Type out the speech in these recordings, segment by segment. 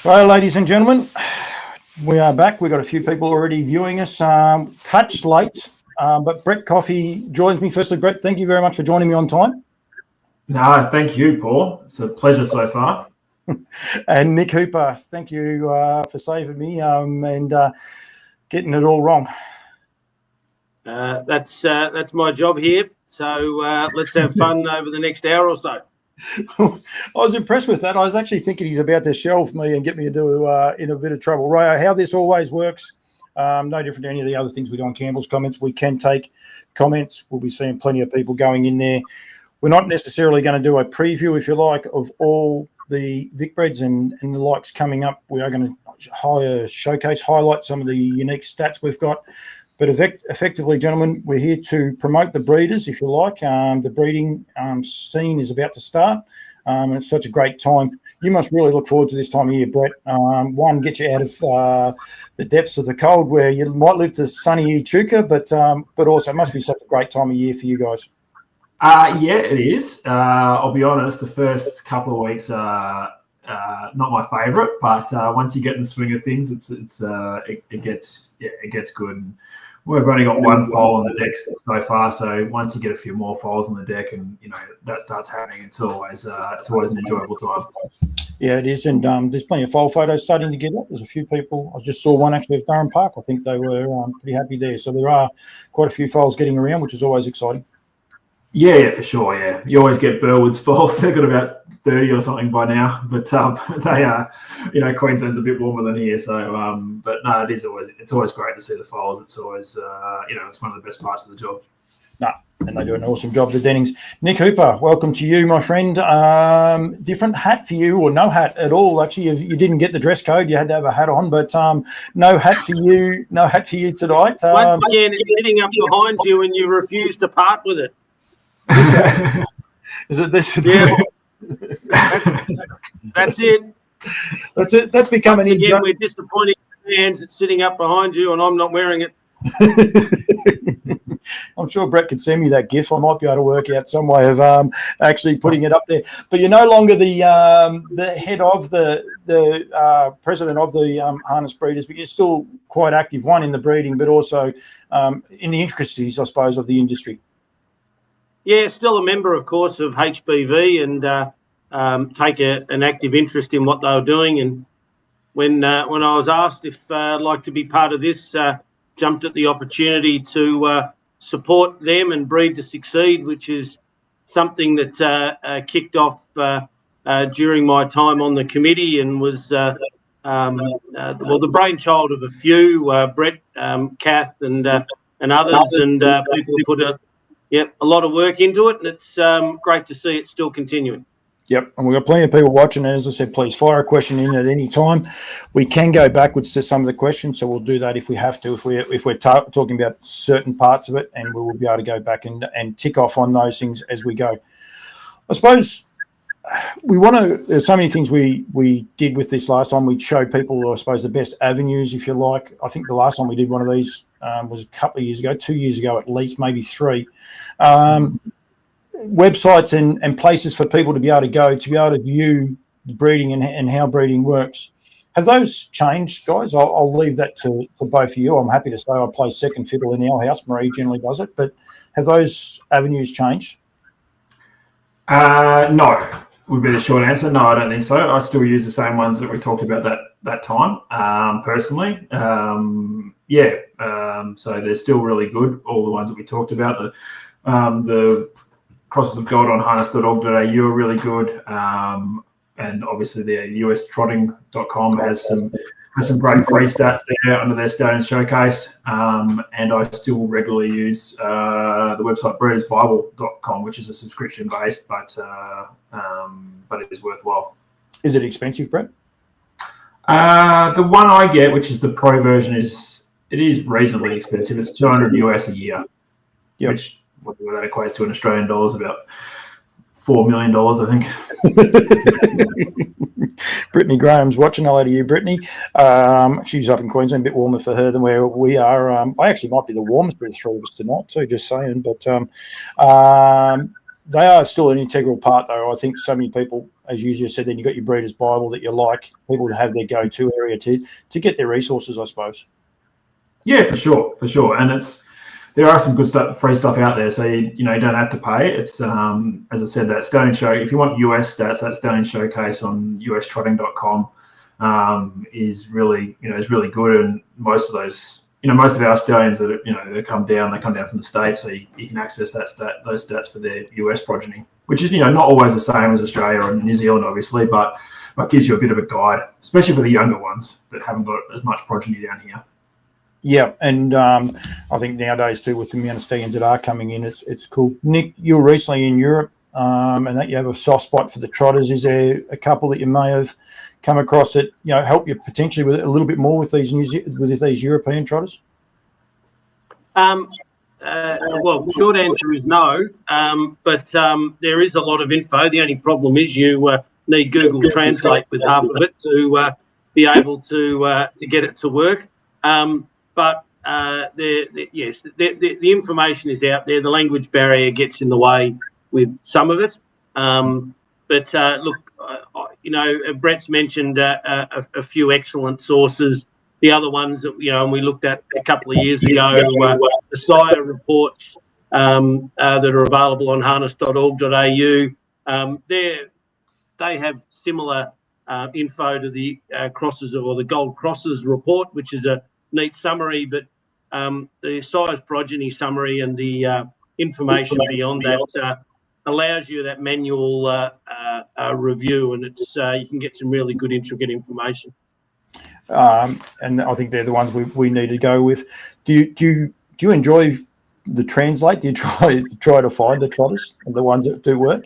Well, ladies and gentlemen, we are back. We've got a few people already viewing us. Touched late, but Brett Coffey joins me. Firstly, Brett, thank you very much for joining me on time. No, thank you, Paul. It's a pleasure so far. And Nick Hooper, thank you for saving me and getting it all wrong. That's my job here. So let's have fun over the next hour or so. I was impressed with that. I was actually thinking he's about to shelve me and get me into in a bit of trouble. Right, how this always works, no different to any of the other things we do on Campbell's Comments. We can take comments. We'll be seeing plenty of people going in there. We're not necessarily going to do a preview, if you like, of all the Vicbreds and the likes coming up. We are going to highlight some of the unique stats we've got. But effectively, gentlemen, we're here to promote the breeders, if you like. The breeding scene is about to start, and it's such a great time. You must really look forward to this time of year, Brett. One, get you out of the depths of the cold where you might live to sunny Echuca, but also it must be such a great time of year for you guys. Yeah, it is. I'll be honest, the first couple of weeks are not my favourite, but once you get in the swing of things, it gets good. And we've only got one foal on the deck so far, so once you get a few more foals on the deck and that starts happening, it's always an enjoyable time. Yeah, it is, and there's plenty of foal photos starting to get up. There's a few people. I just saw one actually of Durham Park. I think they were pretty happy there. So there are quite a few foals getting around, which is always exciting. Yeah, for sure. Yeah, you always get Burwood's foals. They've got about 30 or something by now, but they are, Queensland's a bit warmer than here. So, but no, it's always great to see the foals. It's always, it's one of the best parts of the job. No, and they do an awesome job, the Dennings. Nick Hooper, welcome to you, my friend. Different hat for you, or no hat at all. Actually, you didn't get the dress code. You had to have a hat on, but no hat for you. No hat for you tonight. Once again, it's sitting up behind you, and you refuse to part with it. Is it this? Yeah. That's it. That's it. That's becoming again. We're disappointing fans. It's sitting up behind you, and I'm not wearing it. I'm sure Brett could send me that GIF. I might be able to work out some way of actually putting it up there. But you're no longer the head of the president of the harness breeders, but you're still quite active. One in the breeding, but also in the intricacies, I suppose, of the industry. Yeah, still a member, of course, of HBV and take an active interest in what they were doing. And when I was asked if I'd like to be part of this, jumped at the opportunity to support them and Breed to Succeed, which is something that kicked off during my time on the committee and was the brainchild of a few, Brett, Kath, and others, and people put a lot of work into it, and it's great to see it still continuing. Yep, and we've got plenty of people watching, and as I said, please fire a question in at any time. We can go backwards to some of the questions, so we'll do that if we have to, if we're talking about certain parts of it, and we will be able to go back and tick off on those things as we go. I suppose there's so many things we did with this last time. We'd show people, I suppose, the best avenues, if you like. I think the last time we did one of these was a couple of years ago, 2 years ago at least, maybe 3. Websites and places for people to be able to go to be able to view breeding and how breeding works. Have those changed, guys? I'll leave that to both of you. I'm happy to say I play second fiddle in our house. Marie generally does it, but have those avenues changed? No, would be the short answer. No, I don't think so. I still use the same ones that we talked about that time, personally. So they're still really good. All the ones that we talked about, the Crosses of Gold on harness.org.au are really good. And obviously the ustrotting.com has some great free stats there under their Stallion Showcase. And I still regularly use the website breedersbible.com, which is a subscription based, but it is worthwhile. Is it expensive, Brett? The one I get, which is the pro version, is reasonably expensive. It's $200 US a year, which that equates to in Australian dollars about $4 million, I think. Brittany Graham's watching. Hello to you, Brittany. She's up in Queensland, a bit warmer for her than where we are. I actually might be the warmest for the three of us tonight too, just saying. But they are still an integral part, though. I think so many people as you just said, then you've got your Breeders' Bible that you like, people to have their go-to area to get their resources, I suppose. Yeah, for sure. And there are some good stuff, free stuff out there, so you don't have to pay. It's as I said, that Stallion Show. If you want US stats, that Stallion Showcase on ustrotting.com is really good. And most of those, most of our stallions that they come down from the States, so you can access those stats for their US progeny, which is not always the same as Australia or New Zealand, obviously, but gives you a bit of a guide, especially for the younger ones that haven't got as much progeny down here. Yeah, and I think nowadays too, with the amount of stallions that are coming in, it's cool. Nick, you were recently in Europe, and that you have a soft spot for the trotters. Is there a couple that you may have come across that help you potentially with a little bit more with these European trotters? Well, the short answer is no, but there is a lot of info. The only problem is you need Google Translate with half of it to be able to get it to work. But yes, the information is out there. The language barrier gets in the way with some of it. But look, Brett's mentioned a few excellent sources. The other ones that and we looked at a couple of years ago, the sire reports that are available on harness.org.au. They have similar info to the crosses or the gold crosses report, which is a neat summary, but the size progeny summary and the information beyond that allows you that manual review, and it's you can get some really good intricate information. And I think they're the ones we need to go with. Do you enjoy the translate? Do you try to find the trotters and the ones that do work?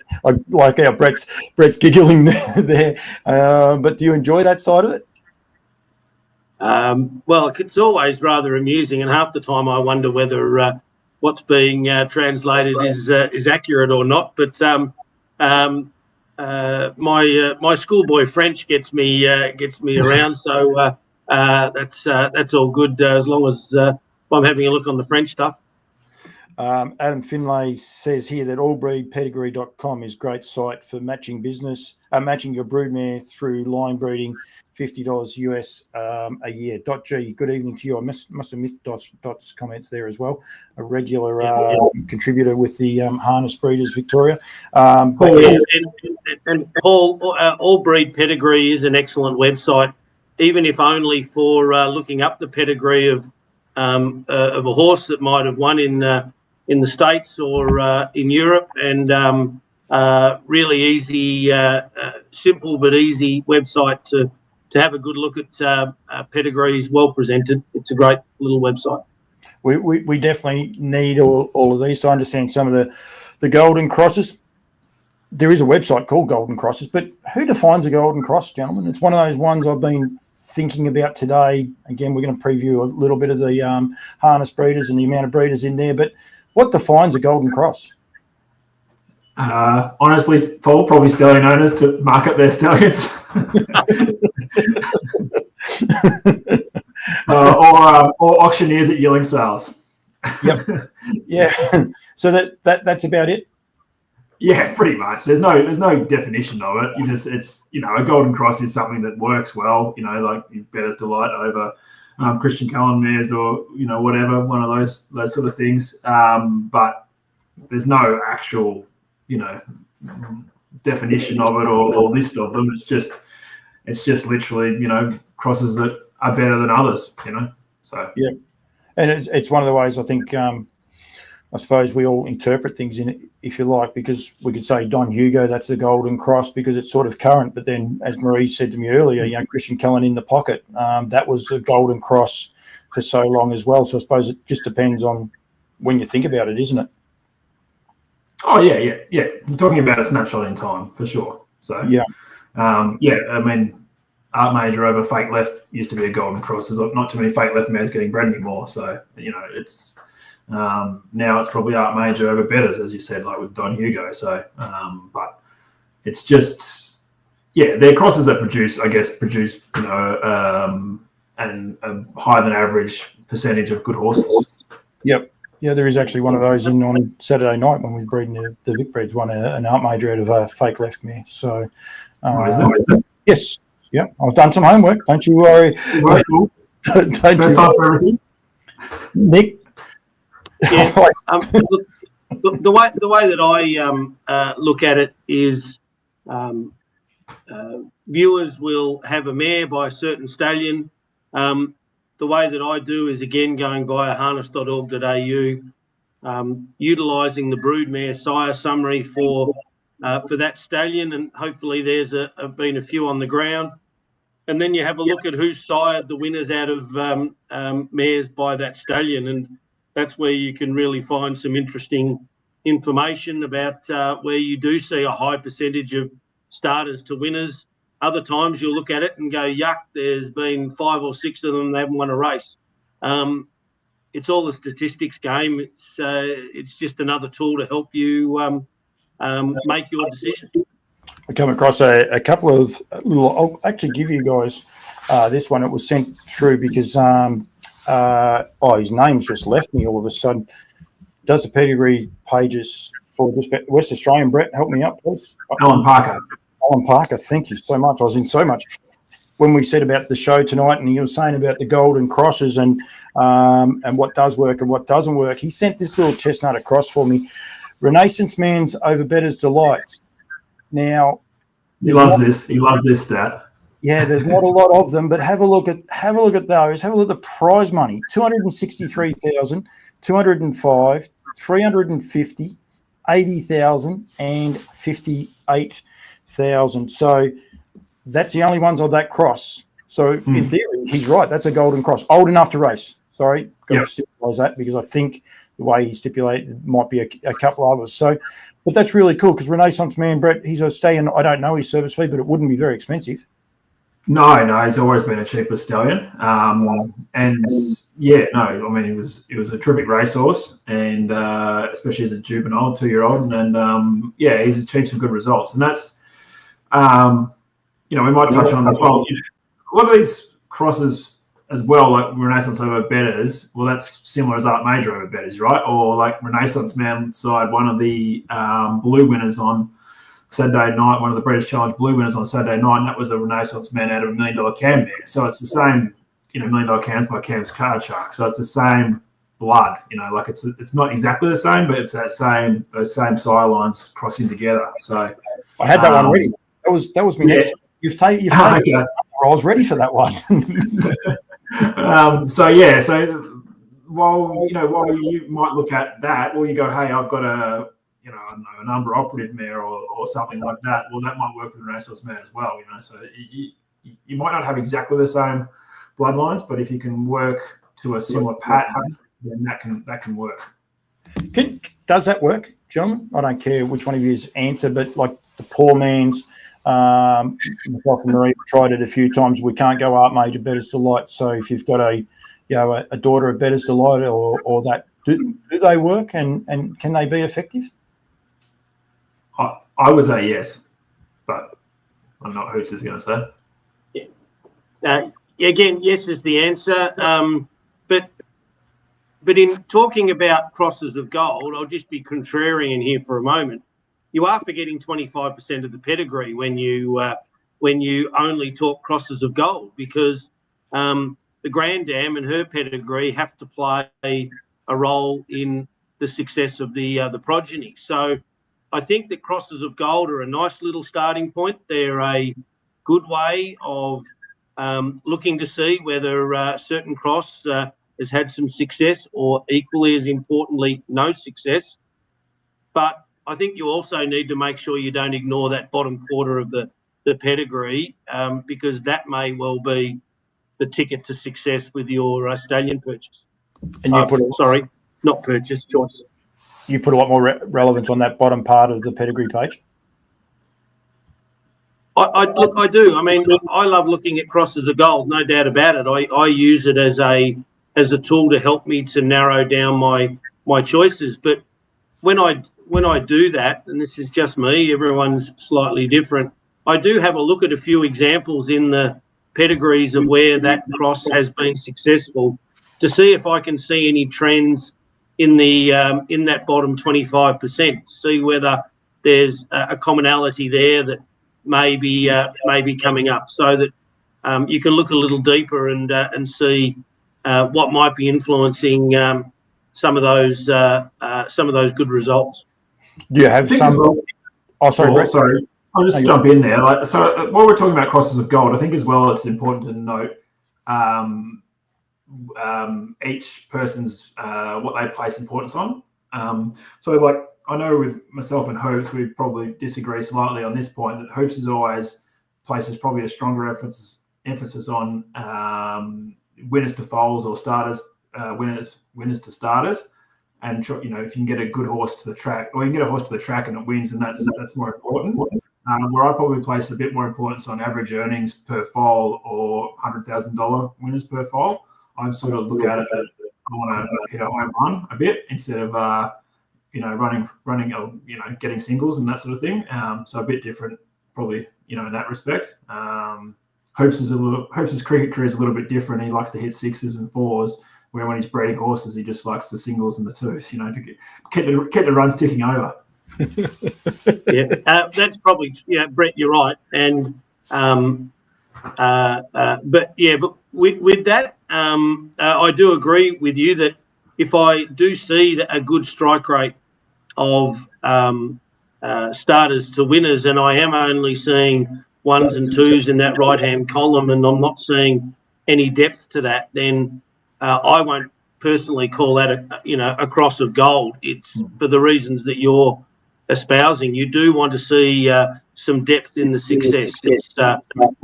Like our Brett's giggling there, but do you enjoy that side of it? Well, it's always rather amusing, and half the time I wonder whether what's being translated is accurate or not. But my schoolboy French gets me around, so that's all good as long as I'm having a look on the French stuff. Adam Finlay says here that allbreedpedigree.com is a great site for matching your broodmare through line breeding, $50 US a year. .g, good evening to you. I must have missed Dot's comments there as well. A regular contributor with the Harness Breeders Victoria. And All Breed Pedigree is an excellent website, even if only for looking up the pedigree of a horse that might have won in the States or in Europe, and really easy, simple but easy website to have a good look at pedigrees, well presented. It's a great little website. We definitely need all of these to understand some of the golden crosses. There is a website called Golden Crosses, but who defines a golden cross, gentlemen? It's one of those ones I've been thinking about today. Again, we're going to preview a little bit of the harness breeders and the amount of breeders in there, but what defines a golden cross? Honestly, Paul, probably stallion owners to market their stallions. or auctioneers at yearling sales. Yep. Yeah. So that's about it. Yeah, pretty much. There's no definition of it. It's a golden cross is something that works well. Like Bettor's Delight over Christian Cullen mares or whatever, one of those sort of things. But there's no actual definition of it or list of them. It's just literally crosses that are better than others. So yeah, and it's one of the ways I think. I suppose we all interpret things in it, if you like, because we could say Don Hugo, that's the golden cross because it's sort of current. But then, as Marie said to me earlier, Christian Cullen in the pocket, that was a golden cross for so long as well. So I suppose it just depends on when you think about it, isn't it? Oh, yeah. You're talking about a snapshot in time, for sure. So, yeah. I mean, Art Major over Fake Left used to be a golden cross. There's not too many Fake Left mares getting bred anymore. So, it's... now it's probably Art Major over Bettors, as you said, like with Don Hugo. So, but it's just, they're crosses that produce and a higher than average percentage of good horses. Yep. Yeah, there is actually one of those in on Saturday night when we're breeding the Vicbreds, won an art major out of a fake left mare. So, What is it? yes, yeah, I've done some homework. Don't you worry. Cool. don't First you, time for everything. Nick? Yeah. Look, the way that I look at it is, viewers will have a mare by a certain stallion. The way that I do is, again, going via harness.org.au, utilising the broodmare sire summary for that stallion, and hopefully there's been a few on the ground. And then you have a look at who sired the winners out of mares by that stallion, and that's where you can really find some interesting information about where you do see a high percentage of starters to winners. Other times you'll look at it and go, yuck, there's been 5 or 6 of them, they haven't won a race. It's all a statistics game. It's just another tool to help you make your decision. I come across a couple of little. I'll actually give you guys this one. It was sent through because his name's just left me all of a sudden. Does the pedigree pages for West Australian? Brett, help me out, please. Alan Parker. Alan Parker, thank you so much. I was in so much when we said about the show tonight, and he was saying about the golden crosses and what does work and what doesn't work. He sent this little chestnut across for me. Renaissance Man's Over Better's Delights. Now, he loves this. He loves this stat. Yeah, there's not a lot of them, but have a look at those. Have a look at the prize money: 263,000, 205, 350, 80,000, and 58,000. So that's the only ones on that cross. So in theory, he's right. That's a golden cross, old enough to race. Sorry, got to stipulate that because I think the way he stipulated might be a couple of others. So. But that's really cool because Renaissance Man, Brett, he's a stallion. I don't know his service fee, but it wouldn't be very expensive. No, he's always been a cheaper stallion. And yeah, no, I mean, he was a terrific racehorse, and especially as a juvenile, 2-year-old, and yeah, he's achieved some good results. And that's, we might touch on as well. A lot of these crosses as well, like Renaissance Over Betters, well, that's similar as Art Major Over Betters, right? Or like Renaissance Man side, one of the blue winners on Saturday night, one of the British Challenge blue winners on Saturday night, and that was a Renaissance Man out of $1 million cam there. So it's the same, $1 million cams by Cam's Card Shark. So it's the same blood, like it's not exactly the same, but it's those same sire lines crossing together. So I had that one ready. That was me next. You've taken. Okay. I was ready for that one. So while you might look at that, or you go, hey, I've got a an Umbra operative mare or something like that. Well, that might work with a Renaissance mare as well. So you might not have exactly the same bloodlines, but if you can work to a similar pattern, then that can work. Does that work, gentlemen? I don't care which one of you is answer, but like the poor man's. Myself and Marie tried it a few times. We can't go Art Major Better's Delight. So if you've got a daughter of Better's Delight or that, do they work and can they be effective? I would say yes, but I'm not who's is going to say. Yeah. Again, yes is the answer. But in talking about crosses of gold, I'll just be contrarian here for a moment. You are forgetting 25% of the pedigree when you only talk crosses of gold, because the Grand Dam and her pedigree have to play a role in the success of the progeny. So I think that crosses of gold are a nice little starting point. They're a good way of looking to see whether a certain cross has had some success or, equally as importantly, no success. But I think you also need to make sure you don't ignore that bottom quarter of the pedigree, because that may well be the ticket to success with your stallion purchase. And you not purchase, choice. You put a lot more relevance on that bottom part of the pedigree page. I do. I mean, I love looking at crosses of gold, no doubt about it. I use it as a tool to help me to narrow down my choices. But when I do that, and this is just me, everyone's slightly different, I do have a look at a few examples in the pedigrees of where that cross has been successful to see if I can see any trends in that bottom 25%. See whether there's a commonality there that may be coming up, so that you can look a little deeper and see what might be influencing some of those good results. Do you have some? Oh, sorry, Brett. Sorry. I'll just jump in there. So while we're talking about crosses of gold, I think as well it's important to note each person's what they place importance on. So like I know with myself and Hoops, we probably disagree slightly on this point, that Hoops is always places probably a stronger emphasis on winners to foals or starters, winners to starters. And if you can get a good horse to the track, or you can get a horse to the track and it wins, and that's more important. Where I probably place a bit more importance on average earnings per foal or $100,000 winners per foal. I sort of look at it as I want to hit a home run a bit instead of running getting singles and that sort of thing. So a bit different probably in that respect. Hopes' cricket career is a little bit different. He likes to hit sixes and fours, where when he's breeding horses, he just likes the singles and the twos, to get the runs ticking over. That's probably Brett, you're right. And but with that, I do agree with you that if I do see a good strike rate of starters to winners, and I am only seeing ones and twos in that right-hand column, and I'm not seeing any depth to that, then I won't personally call that a cross of gold. It's for the reasons that you're espousing. You do want to see some depth in the success. It's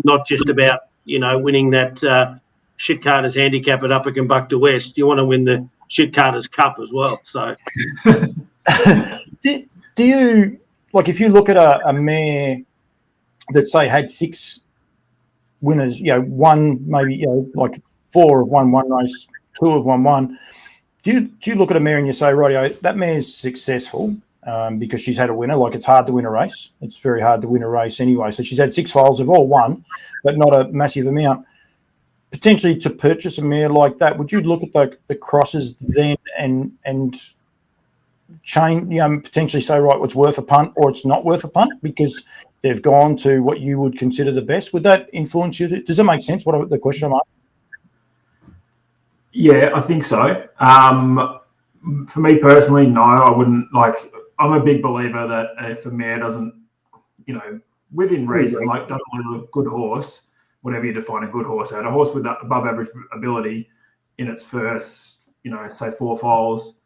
not just about winning that shit carters handicap at Upper Kambukta West. You want to win the shit carters cup as well. So, do you if you look at a mare that say had 6 winners, one maybe like 4 have won one race, 2 have won one. Do you look at a mare and you say, rightio, that mare's successful because she's had a winner? Like, it's hard to win a race. It's very hard to win a race anyway. So she's had 6 foals, they've all won, but not a massive amount. Potentially to purchase a mare like that, would you look at the crosses then and change, potentially say, right, it's worth a punt or it's not worth a punt because they've gone to what you would consider the best? Would that influence you? Does it make sense? What the question I'm asking? Yeah, I think so. For me personally, no, I wouldn't. I'm a big believer that if a mare doesn't, within reason, doesn't want a good horse, whatever you define a good horse at, a horse with above average ability in its first, say 4 foals,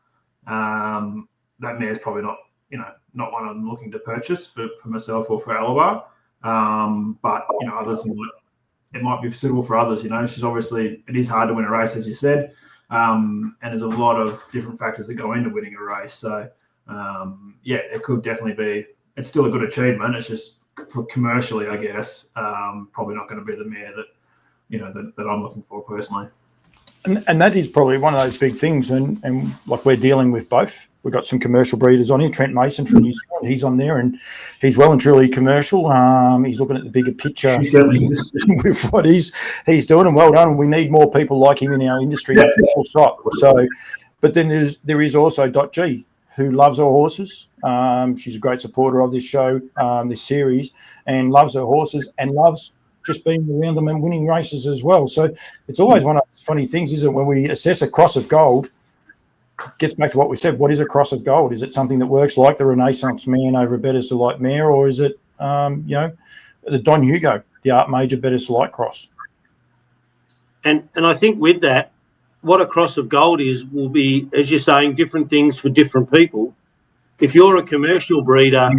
that mare's probably not one I'm looking to purchase for myself or for Alabar. But others might be suitable for others. She's obviously, it is hard to win a race, as you said, and there's a lot of different factors that go into winning a race. So it could definitely be. It's still a good achievement. It's just for commercially, I guess, probably not going to be the mare that that I'm looking for personally. And that is probably one of those big things, and we're dealing with both. We've got some commercial breeders on here. Trent Mason from New Zealand, he's on there, and he's well and truly commercial. He's looking at the bigger picture with what he's doing, and well done. And we need more people like him in our industry. Yeah. Full stop. So, but then there is also .G, who loves her horses. She's a great supporter of this show, this series, and loves her horses and loves just being around them and winning races as well. So it's always one of those funny things, isn't it? When we assess a cross of gold, gets back to what we said. What is a cross of gold? Is it something that works like the Renaissance man over a Better Light mare, or is it, the Don Hugo, the Art Major Better Light cross? And I think with that, what a cross of gold will be, as you're saying, different things for different people. If you're a commercial breeder,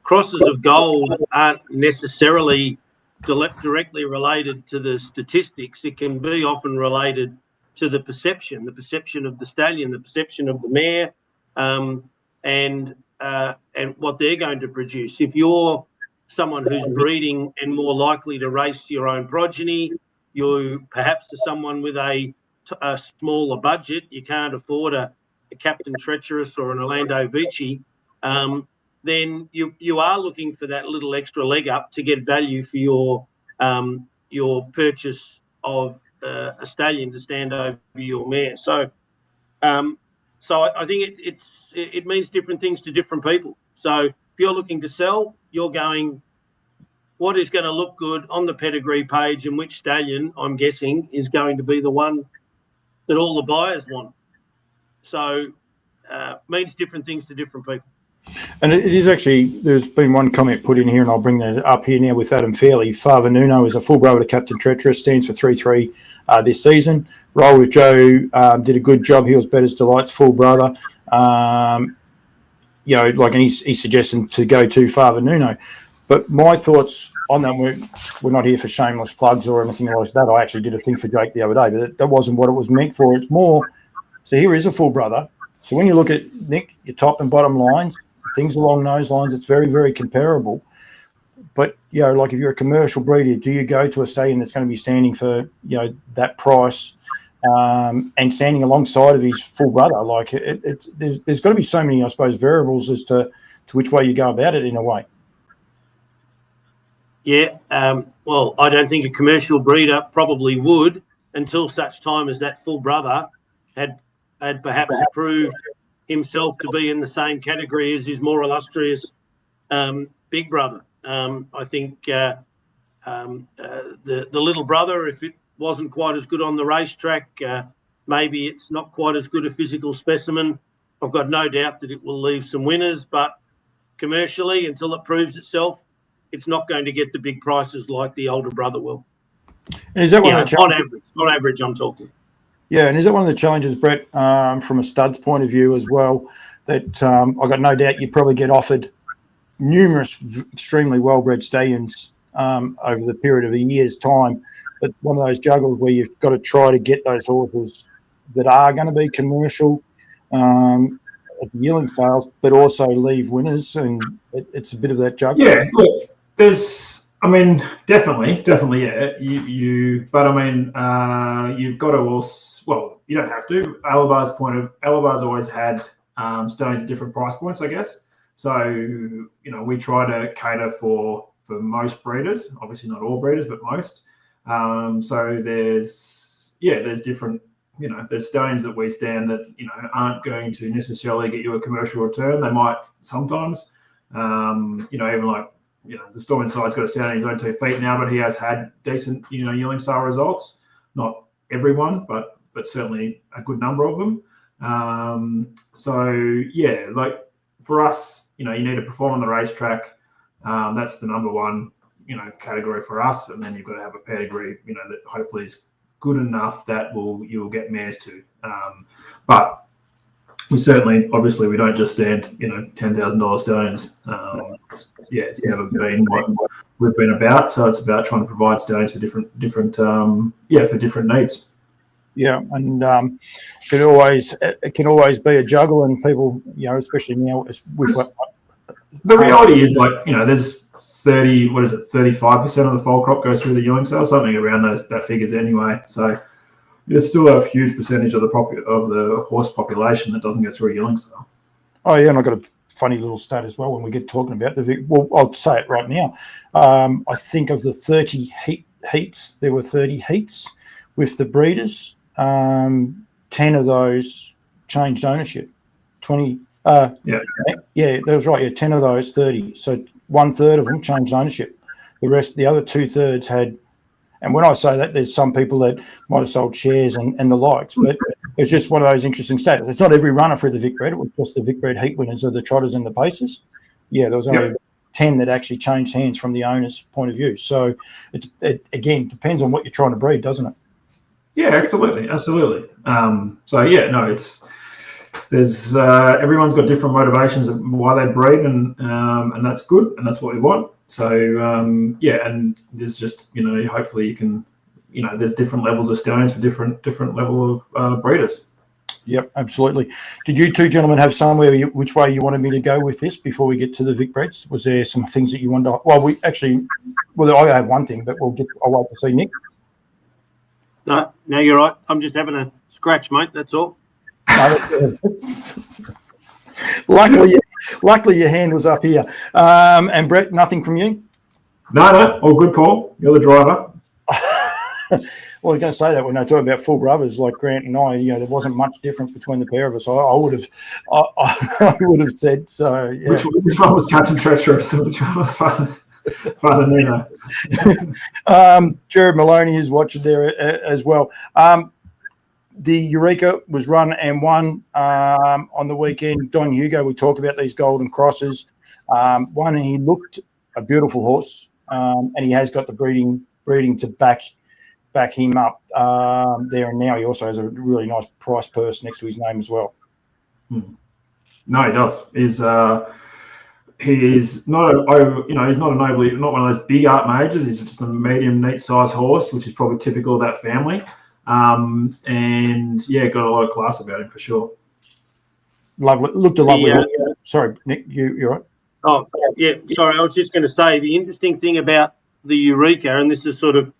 crosses of gold aren't necessarily directly related to the statistics. It can be often related to the perception of the stallion, the perception of the mare, and what they're going to produce. If you're someone who's breeding and more likely to race your own progeny, you perhaps are someone with a smaller budget, you can't afford a Captain Treacherous or an Orlando Vici, then you are looking for that little extra leg up to get value for your purchase of a stallion to stand over your mare. So So I think it means different things to different people. So if you're looking to sell, you're going, what is going to look good on the pedigree page, and which stallion, I'm guessing, is going to be the one that all the buyers want. So means different things to different people. And it is actually, there's been one comment put in here, and I'll bring that up here now with Adam Fairley. Father Nuno is a full brother to Captain Treacherous, stands for 3-3 this season. Roll with Joe did a good job. He was Better's Delight's full brother. And he's suggesting to go to Father Nuno. But my thoughts on that, we're not here for shameless plugs or anything like that. I actually did a thing for Jake the other day, but that wasn't what it was meant for. It's more, so here is a full brother. So when you look at, Nick, your top and bottom lines, things along those lines, it's very, very comparable. But, like if you're a commercial breeder, do you go to a stallion that's going to be standing for, that price and standing alongside of his full brother? Like there's got to be so many, I suppose, variables as to which way you go about it in a way. Yeah. Well, I don't think a commercial breeder probably would until such time as that full brother had perhaps approved himself to be in the same category as his more illustrious big brother. I think the little brother, if it wasn't quite as good on the racetrack, maybe it's not quite as good a physical specimen. I've got no doubt that it will leave some winners, but commercially, until it proves itself, it's not going to get the big prices like the older brother will. And is that one of the on average, I'm talking. Yeah, and is that one of the challenges, Brett, from a stud's point of view as well, that I've got no doubt you'd probably get offered numerous extremely well-bred stallions over the period of a year's time, but one of those juggles where you've got to try to get those horses that are going to be commercial at the yearling sales, but also leave winners, and it's a bit of that juggle. Yeah, look, definitely, yeah. You've got to also. Well, you don't have to. Alabar's always had stallions at different price points, I guess. So, we try to cater for most breeders. Obviously, not all breeders, but most. So there's different. There's stallions that we stand that aren't going to necessarily get you a commercial return. They might sometimes. Even like the Storm Inside's got a stallion his own 2 feet now, but he has had decent yearling sale results. Not everyone, but certainly a good number of them. Like for us, you need to perform on the racetrack. That's the number one, category for us. And then you've got to have a pedigree, that hopefully is good enough that you'll get mares to. But we certainly, obviously, we don't just stand, $10,000 stallions. It's never been what we've been about. So it's about trying to provide stallions for different needs. Yeah, and it can always be a juggle, and people, especially now with the reality is, there's 35% of the foal crop goes through the yearling sale, something around that figures anyway. So there's still a huge percentage of the horse population that doesn't get through a yearling sale. Oh yeah, and I've got a funny little stat as well when we get talking about I'll say it right now. I think of the 30 heats, there were 30 heats with the breeders. 10 of those changed ownership. 20. Yeah, that was right. Yeah, 10 of those 30. So 1/3 of them changed ownership. The other 2/3 had. And when I say that, there's some people that might have sold shares and the likes, but it's just one of those interesting stats. It's not every runner for the Vicbred. It was just the Vicbred heat winners of the trotters and the pacers. Yeah, there was only 10 that actually changed hands from the owner's point of view. So it again depends on what you're trying to breed, doesn't it? Yeah, absolutely. There's everyone's got different motivations of why they breed, and that's good, and that's what we want. So and there's just hopefully you can there's different levels of stallions for different level of breeders. Yep, absolutely. Did you two gentlemen have somewhere which way you wanted me to go with this before we get to the Vicbreds? Was there some things that you wanted to? Well, I have one thing, but I'll wait to see Nick. No, you're right. I'm just having a scratch, mate. That's all. Luckily, your hand was up here. And Brett, nothing from you? No, all good, Paul. You're the driver. Well, I was going to say that when I talk about full brothers like Grant and I, there wasn't much difference between the pair of us. I would have, I would have said so. Yeah. Which one was Captain Treacherous and which one was Father Nuno? Jared Maloney is watching there as well. The Eureka was run and won on the weekend. Don Hugo, we talk about these golden crosses. One, he looked a beautiful horse, and he has got the breeding to back him up there and now. He also has a really nice price purse next to his name as well. No, he does. He is not he's not one of those big art majors. He's just a medium, neat size horse, which is probably typical of that family. And yeah, got a lot of class about him for sure. Lovely, looked a lovely. Sorry, Nick, you're right. Oh, yeah. Sorry, I was just going to say the interesting thing about the Eureka, and this is sort of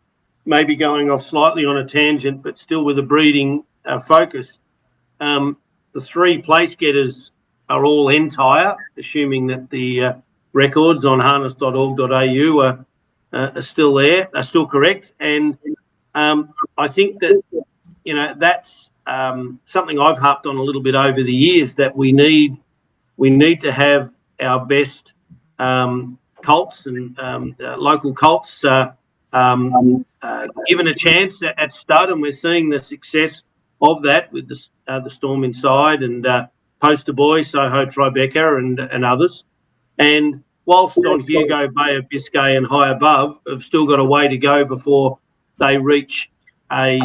maybe going off slightly on a tangent, but still with a breeding focus. The 3 place getters are all entire, assuming that the records on harness.org.au are still there, are still correct. And I think that, that's something I've harped on a little bit over the years, that we need to have our best colts and local colts given a chance at stud, and we're seeing the success of that with the Storm Inside and Poster Boy, Soho Tribeca and others. And whilst Don Hugo, Bay of Biscay and High Above have still got a way to go before they reach a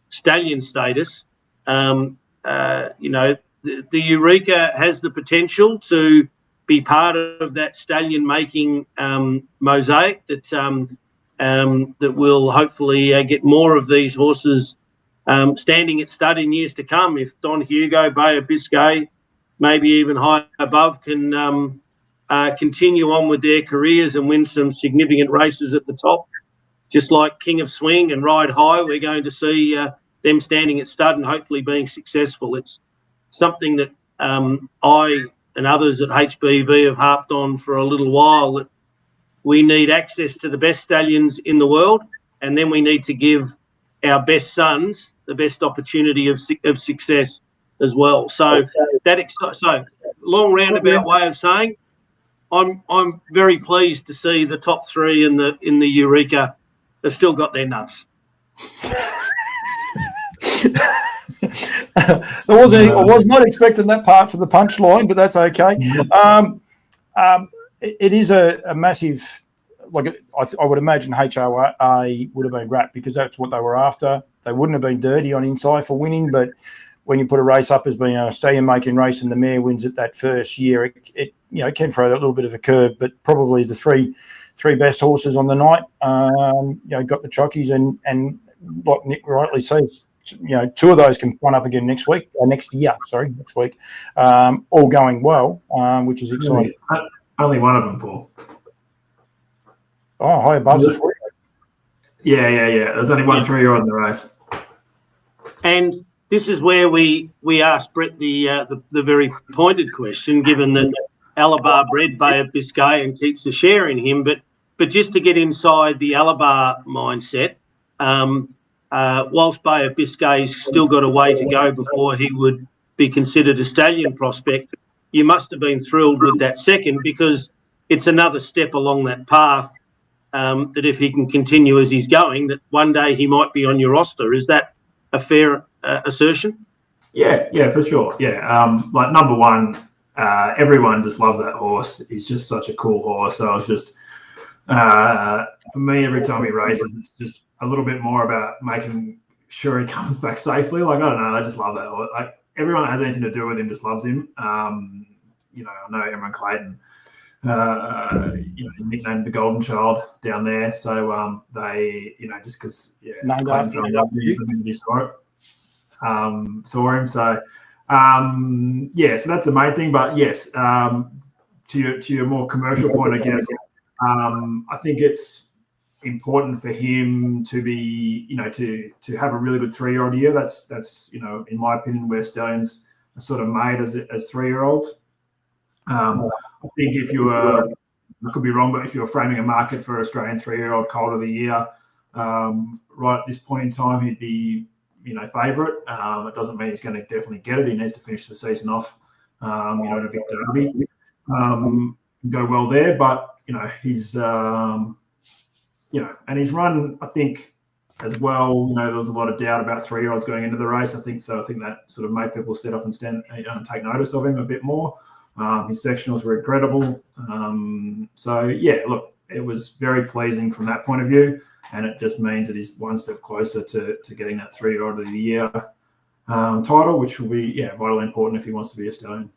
stallion status, the Eureka has the potential to be part of that stallion making mosaic that will hopefully get more of these horses standing at stud in years to come. If Don Hugo, Bay of Biscay, maybe even High Above can continue on with their careers and win some significant races at the top, just like King of Swing and Ride High, we're going to see them standing at stud and hopefully being successful. It's something that I and others at HBV have harped on for a little while, that we need access to the best stallions in the world, and then we need to give our best sons the best opportunity of success as well. So long roundabout way of saying, I'm very pleased to see the top 3 in the Eureka have still got their nuts. I was not expecting that part for the punchline, but that's okay. It is a massive, I would imagine HRA would have been wrapped because that's what they were after. They wouldn't have been dirty on Inside for winning, but when you put a race up as being a stallion making race and the mare wins it that first year, it can throw that little bit of a curve. But probably the three best horses on the night, got the chockies, and like Nick rightly says, 2 of those can run up again next week, next week, all going well, which is exciting. Only one of them, Paul. Oh, High Above's a 3. Yeah. There's only one 3-year-old in the race. And this is where we asked Brett the very pointed question, given that Alabar bred Bay of Biscay and keeps a share in him, but just to get inside the Alabar mindset, whilst Bay of Biscay's still got a way to go before he would be considered a stallion prospect, you must have been thrilled with that second, because it's another step along that path that if he can continue as he's going, that one day he might be on your roster. Is that a fair assertion? Yeah, for sure. Yeah, number one, everyone just loves that horse. He's just such a cool horse. So it's just, for me, every time he races, it's just a little bit more about making sure he comes back safely. I don't know. I just love that horse. Everyone that has anything to do with him just loves him. I know Emma Clayton, nicknamed the Golden Child down there. So they, just because, saw him. So, so that's the main thing. But yes, to your more commercial point, I guess, I think it's important for him to be, to have a really good 3-year-old year. That's in my opinion, where stallions are sort of made as 3-year-olds. I think I could be wrong, but if you're framing a market for Australian 3-year-old colt of the year, right at this point in time, he'd be, favourite. It doesn't mean he's going to definitely get it. He needs to finish the season off, in a Vic Derby. Go well there, but, he's, and he's run, I think, as well. There was a lot of doubt about 3-year-olds going into the race. I think that sort of made people sit up and stand and take notice of him a bit more. His sectionals were incredible. Look, it was very pleasing from that point of view, and it just means that he's one step closer to getting that 3-year-old of the year title, which will be vitally important if he wants to be a stallion.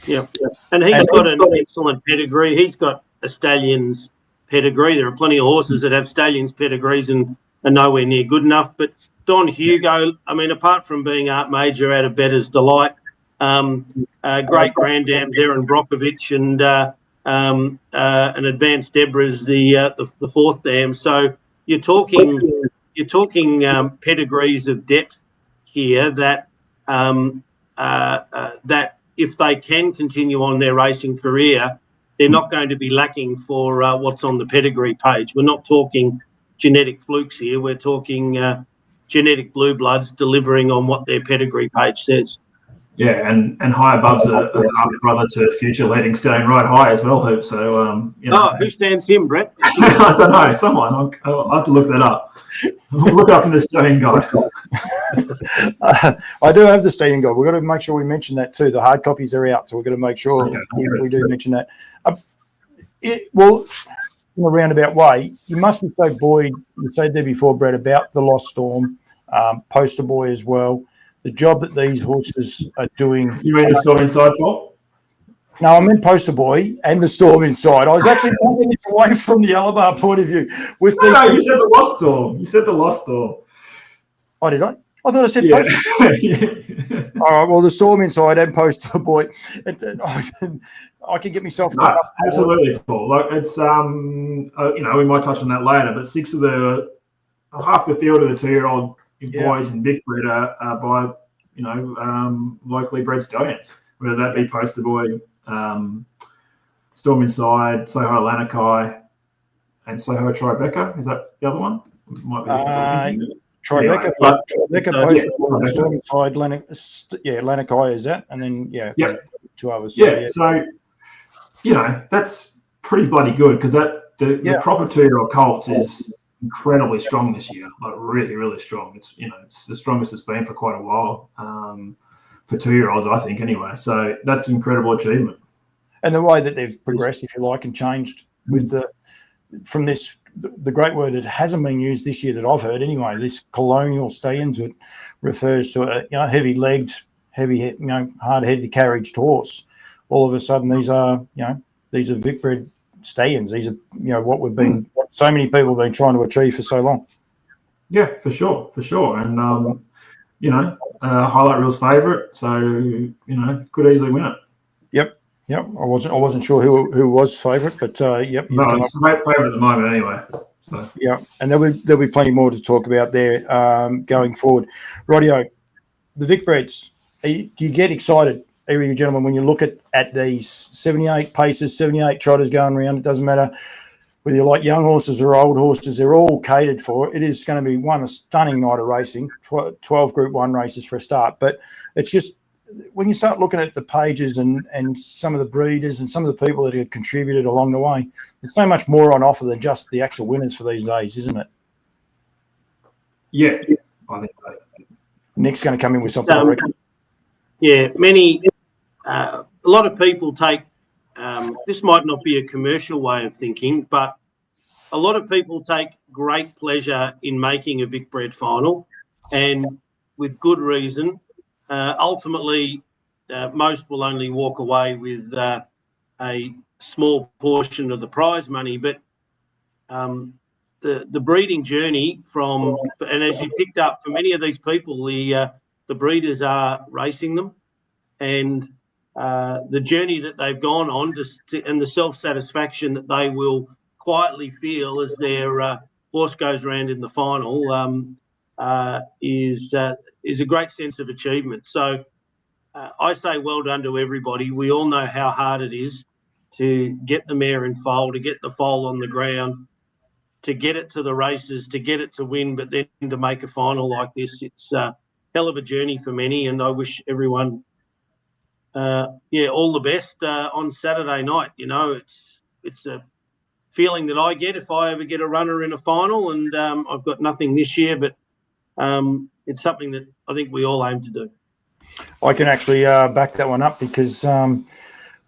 Yeah, and he's got an excellent pedigree. He's got a stallion's pedigree. There are plenty of horses that have stallions' pedigrees and are nowhere near good enough. But Don Hugo, I mean, apart from being Art Major out of Bettor's Delight, great grandams Aaron Brockovich and Advanced Deborah's the fourth dam. So you're talking pedigrees of depth here that that if they can continue on their racing career, they're not going to be lacking for what's on the pedigree page. We're not talking genetic flukes here. We're talking genetic blue bloods delivering on what their pedigree page says. Yeah, and High Above's a brother to future leading Stallion Right High as well, Hoop. So, who stands him, Brett? I don't know. Someone. I'll have to look that up. Look up in the Stallion Guide. I do have the Stallion Guide. We've got to make sure we mention that too. The hard copies are out, so we've got to make sure we do mention that. Well, in a roundabout way, you must be so buoyed. You said there before, Brett, about the Lost Storm, Poster Boy as well. The job that these horses are doing. You mean the Storm Inside, Paul? No, I meant Poster Boy and the Storm Inside. I was actually taking this away from the Alabar point of view. No, you said the Lost Storm. You said the Lost Storm. Oh, did I? I thought I said Poster Boy. All right, well, the Storm Inside and Poster Boy. I can get myself. No, absolutely, Paul. Like it's we might touch on that later, but half the field of the 2-year-old boys in Vicbred are by locally bred stallions, whether that be Poster Boy, Storm Inside, Soho Lanakai, and Soho Tribeca. Is that the other one? Might be Tribeca, Tribeca, Poster Boy, Storm Inside, Lanakai is that, and then two others. So that's pretty bloody good because the crop of 2-year-old colts is incredibly strong this year, like really, really strong. It's it's the strongest it's been for quite a while for 2-year-olds, I think, anyway. So that's an incredible achievement. And the way that they've progressed, if you like, and changed with the great word that hasn't been used this year that I've heard anyway, this colonial stallions, it refers to a heavy-legged, hard-headed carriaged horse. All of a sudden, these are Vicbred stallions. These are what so many people have been trying to achieve for so long. Yeah, for sure. And Highlight Reel's favourite, so could easily win it. Yep. I wasn't sure who was favourite, but yep. No, it's a great favourite at the moment, anyway. So yeah, and there'll be plenty more to talk about there going forward. Rightio, the Vicbreds. Do you get excited, either of you gentlemen, when you look at these 78 paces, 78 trotters going around? It doesn't matter whether you like young horses or old horses, they're all catered for. It is going to be a stunning night of racing, 12 Group 1 races for a start. But it's just, when you start looking at the pages and some of the breeders and some of the people that have contributed along the way, there's so much more on offer than just the actual winners for these days, isn't it? Yeah, I think so. Nick's going to come in with something. A lot of people take, this might not be a commercial way of thinking, but a lot of people take great pleasure in making a Vicbred final, and with good reason. Ultimately, most will only walk away with a small portion of the prize money, but the breeding journey and as you picked up, for many of these people, the breeders are racing them, and the journey that they've gone on and the self-satisfaction that they will quietly feel as their horse goes around in the final is a great sense of achievement. So I say well done to everybody. We all know how hard it is to get the mare in foal, to get the foal on the ground, to get it to the races, to get it to win, but then to make a final like this, it's a hell of a journey for many. And I wish everyone, all the best on Saturday night. You know, it's a feeling that I get if I ever get a runner in a final, and I've got nothing this year, but it's something that I think we all aim to do. I can actually back that one up because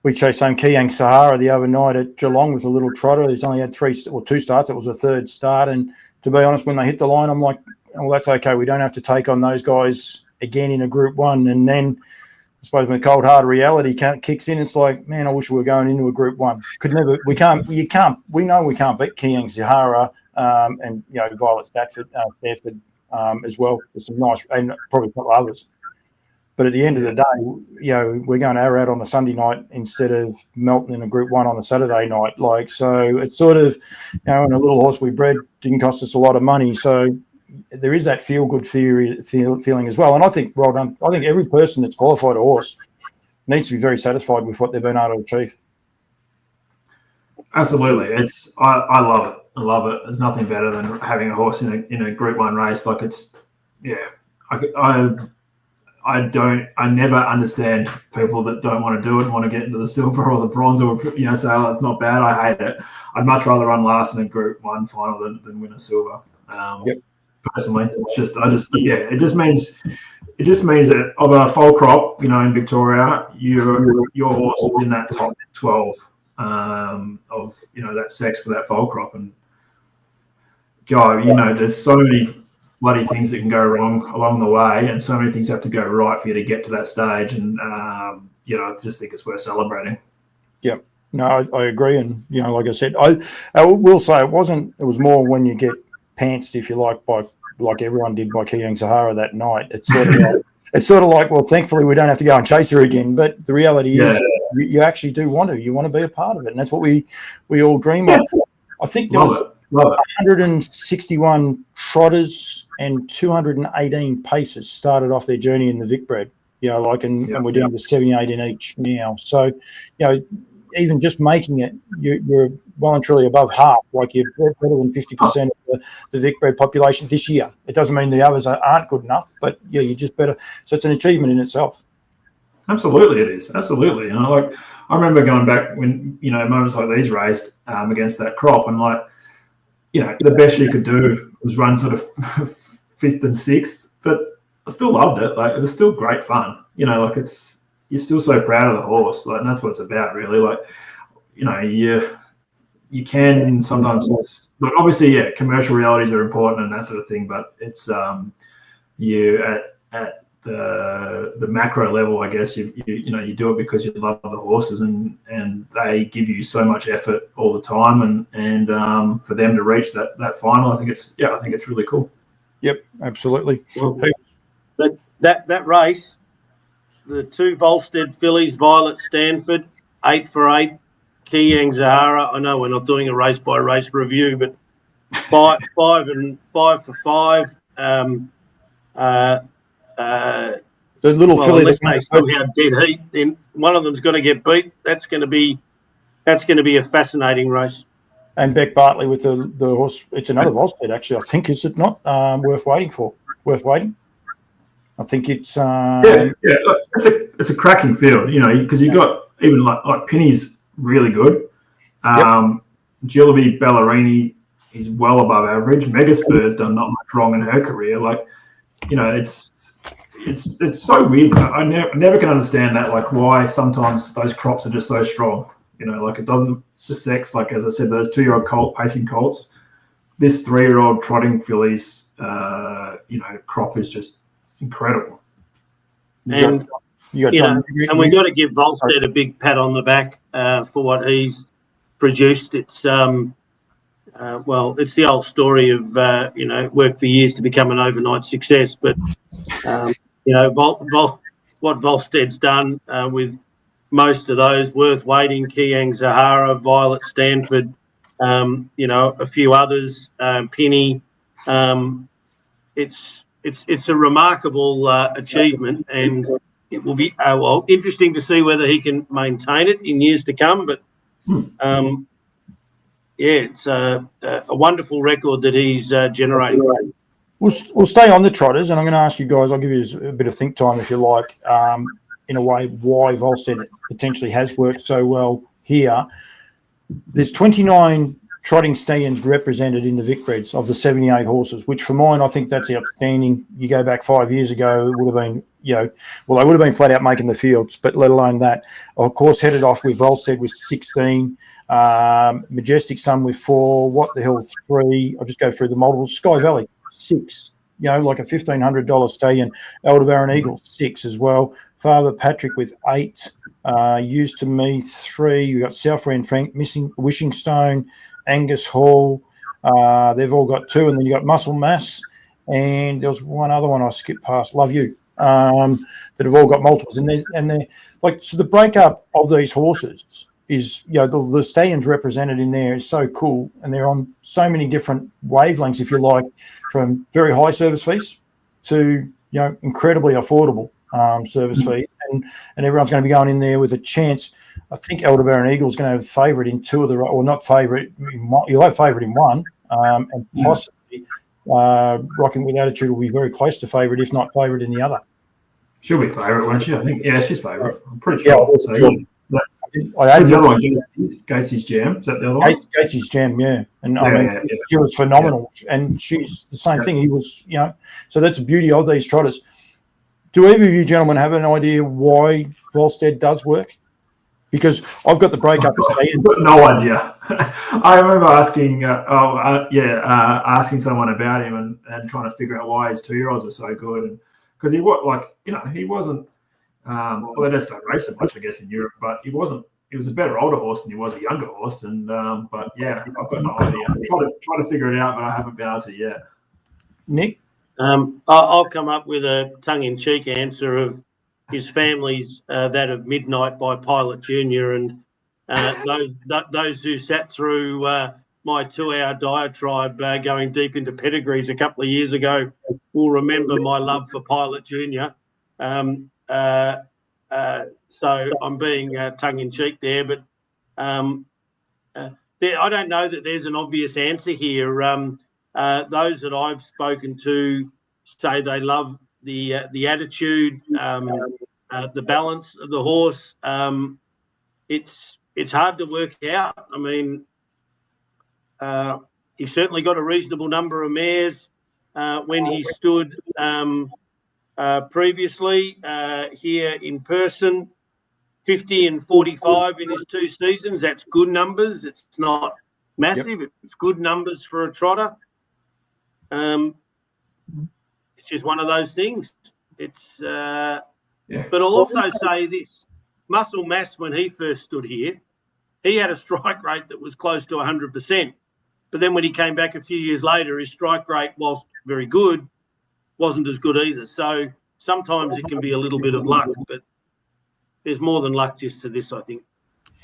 we chased home Kiang Sahara the other night at Geelong with a little trotter. He's only had 2 starts. It was a third start. And to be honest, when they hit the line, I'm like, well, that's okay. We don't have to take on those guys again in a Group 1. And then I suppose when cold hard reality kicks in, it's like, man, I wish we were going into a Group 1. We know we can't beat Kiang Sahara and, you know, Violet Stanford as well. There's some nice, and probably a couple others. But at the end of the day, you know, we're going to Ararat on a Sunday night instead of Melton in a Group 1 on a Saturday night. Like, so it's sort of, you know, and a little horse we bred didn't cost us a lot of money. So there is that feel-good feeling as well. And I think, well done. I think every person that's qualified a horse needs to be very satisfied with what they've been able to achieve. Absolutely. I love it. I love it. There's nothing better than having a horse in a Group 1 race. Like, it's, I never understand people that don't want to do it and want to get into the silver or the bronze or, you know, say, oh, it's not bad. I hate it. I'd much rather run last in a Group 1 final than win a silver. Personally, it just means that of a foal crop, you know, in Victoria, your horse is in that top 12 of, you know, that sex for that foal crop. And God, you know, there's so many bloody things that can go wrong along the way, and so many things have to go right for you to get to that stage. And you know, I just think it's worth celebrating. Yeah, no, I agree. And you know, like I said, I will say it was more when you get pantsed, if you like, by like everyone did by Kiang Sahara that night. It's sort of like, well, thankfully we don't have to go and chase her again. But the reality is, you actually do want to. You want to be a part of it, and that's what we all dream of. I think there was 161 trotters and 218 pacers started off their journey in the Vicbred. You know, like, and we're down to 78 in each now. So, you know, even just making it, you're well and truly above half. Like, you're better than 50% of the Vicbred population this year. It doesn't mean the others aren't good enough, but yeah, you're just better. So it's an achievement in itself. Absolutely, it is. Absolutely. You know, like, I remember going back when, you know, moments like these raced against that crop, and like, you know, the best you could do was run sort of 5th and 6th, but I still loved it. Like, it was still great fun. You know, like, you're still so proud of the horse. Like, and that's what it's about, really. Like, you know, you can sometimes, but obviously, yeah, commercial realities are important and that sort of thing. But it's you at the macro level, I guess you do it because you love the horses, and they give you so much effort all the time, and for them to reach that final, I think it's really cool. Yep, absolutely. Well, that race, the 2 Volstead fillies, Violet Stanford, 8 for 8, Kiang Sahara. I know we're not doing a race by race review, but 5 for 5. The little filly, unless they somehow dead heat, then one of them's going to get beat. That's going to be a fascinating race. And Beck Bartley with the horse. It's another Volstead, actually. I think, is it not worth waiting for? Worth waiting. I think it's it's a cracking field, you know, because you got even like Penny's really good. Jillaby Ballerini is well above average. Megaspur's done not much wrong in her career. Like, you know, it's so weird. I never can understand that, like, why sometimes those crops are just so strong. You know, like, it doesn't, the sex, like, as I said, those 2-year-old colt pacing colts, this 3-year-old trotting fillies, you know, crop is just incredible. And and we've got to give Volstead a big pat on the back for what he's produced. It's it's the old story of you know, work for years to become an overnight success, but you know, what Volstead's done with most of those, worth waiting, Kiang Sahara, Violet Stanford, you know, a few others, Penny. It's a remarkable achievement, and it will be interesting to see whether he can maintain it in years to come. But it's a wonderful record that he's generated. We'll stay on the trotters, and I'm going to ask you guys, I'll give you a bit of think time if you like, in a way, why Volstead potentially has worked so well here. There's 29 trotting stallions represented in the Vicbreds of the 78 horses, which for mine, I think that's outstanding. You go back 5 years ago, it would have been, they would have been flat out making the fields, but let alone that. Of course, headed off with Volstead with 16, Majestic Sun with 4, What the Hell 3. I'll just go through the multiples. Sky Valley 6, like a $1,500 stallion. Alabar and Eagle 6 as well. Father Patrick with 8. Used to Me 3. You got Southland Frank, Wishing Stone, Angus Hall. They've all got 2, and then you got Muscle Mass, and there was one other one I skipped past, Love You, that have all got multiples. And they're like, so the breakup of these horses is, the stallions represented in there is so cool, and they're on so many different wavelengths, if you like, from very high service fees to incredibly affordable service fees, and everyone's going to be going in there with a chance. I think Aldebaran Eagle is going to have favourite in 2 of the, or not favourite, you'll have favourite in 1, and possibly Rocking with Attitude will be very close to favourite, if not favourite in the other. She'll be favourite, won't she? I think, she's favourite. I'm pretty sure. Yeah, sure. The other one, Gates's Jam. Is that the other one? Gates's Jam, yeah. And she was phenomenal, and she's the same thing. He was, so that's the beauty of these trotters. Do either of you gentlemen have an idea why Volstead does work? Because I've got the breakup. I've got no idea. I remember asking, asking someone about him and trying to figure out why his 2-year-olds are so good. And because he wasn't. They just don't race so much, I guess, in Europe. But he wasn't. He was a better older horse than he was a younger horse. And I've got no idea. I'm trying to figure it out, but I haven't been able to yet. Nick, I'll come up with a tongue-in-cheek answer of his family's that of Midnight by Pilot Junior, and those who sat through my 2-hour diatribe going deep into pedigrees a couple of years ago will remember my love for Pilot Junior. So I'm being tongue-in-cheek there, but I don't know that there's an obvious answer here. Those that I've spoken to say they love the attitude, the balance of the horse. It's hard to work out. I mean, he certainly got a reasonable number of mares when he stood previously here in person. 50 and 45 in his 2 seasons. That's good numbers. It's not massive. Yep. It's good numbers for a trotter. It's just one of those things. It's but I'll also say this: Muscle Mass, when he first stood here, he had a strike rate that was close to 100%. But then when he came back a few years later, his strike rate, whilst very good, wasn't as good either. So sometimes it can be a little bit of luck, but there's more than luck just to this, I think.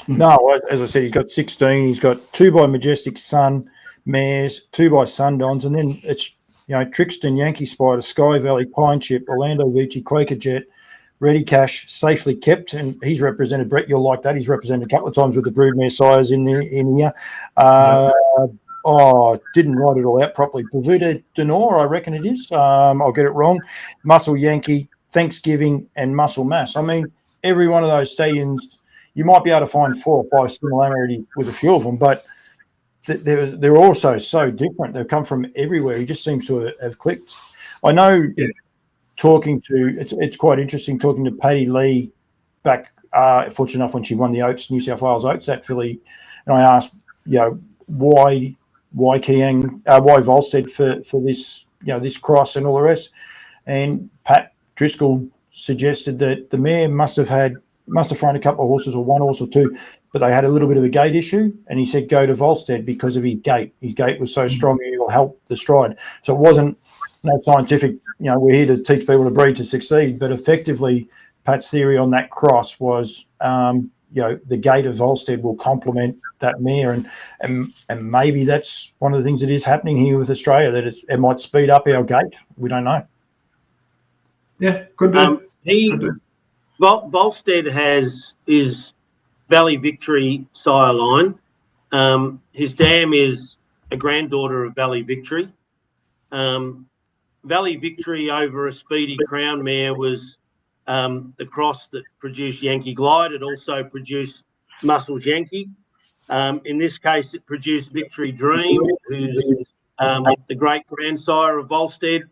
No, as I said, he's got 16. He's got 2 by Majestic Sun mares, 2 by Sundowns, and then it's Trixton, Yankee Spider, Sky Valley, Pine Chip, Orlando Vici, Quaker Jet, Ready Cash, Safely Kept, and he's represented. Brett, you'll like that. He's represented a couple of times with the broodmare sires in here. Didn't write it all out properly. Pavuta Denor, I reckon it is. I'll get it wrong. Muscle Yankee, Thanksgiving, and Muscle Mass. I mean, every one of those stallions, you might be able to find 4 or 5 similarities with a few of them, but they're also so different. They've come from everywhere. He just seems to have clicked. I know talking to, it's quite interesting talking to Paddy Lee back, fortunate enough when she won the Oaks, New South Wales Oaks, that filly, and I asked, why Volstead for this, this cross and all the rest. And Pat Driscoll suggested that the mare must have thrown a couple of horses or 1 horse or 2, but they had a little bit of a gait issue. And he said, go to Volstead because of his gait. His gait was so strong, it will help the stride. So it wasn't no scientific, we're here to teach people to breed to succeed. But effectively, Pat's theory on that cross was, the gait of Volstead will complement that mare. And maybe that's one of the things that is happening here with Australia, that it might speed up our gait. We don't know. Yeah, could do. Volstead has his Valley Victory sire line, His dam is a granddaughter of Valley Victory. Valley Victory over a Speedy Crown mare was the cross that produced Yankee Glide. It also produced Muscles Yankee. In this case, it produced Victory Dream, who's the great grandsire of Volstead.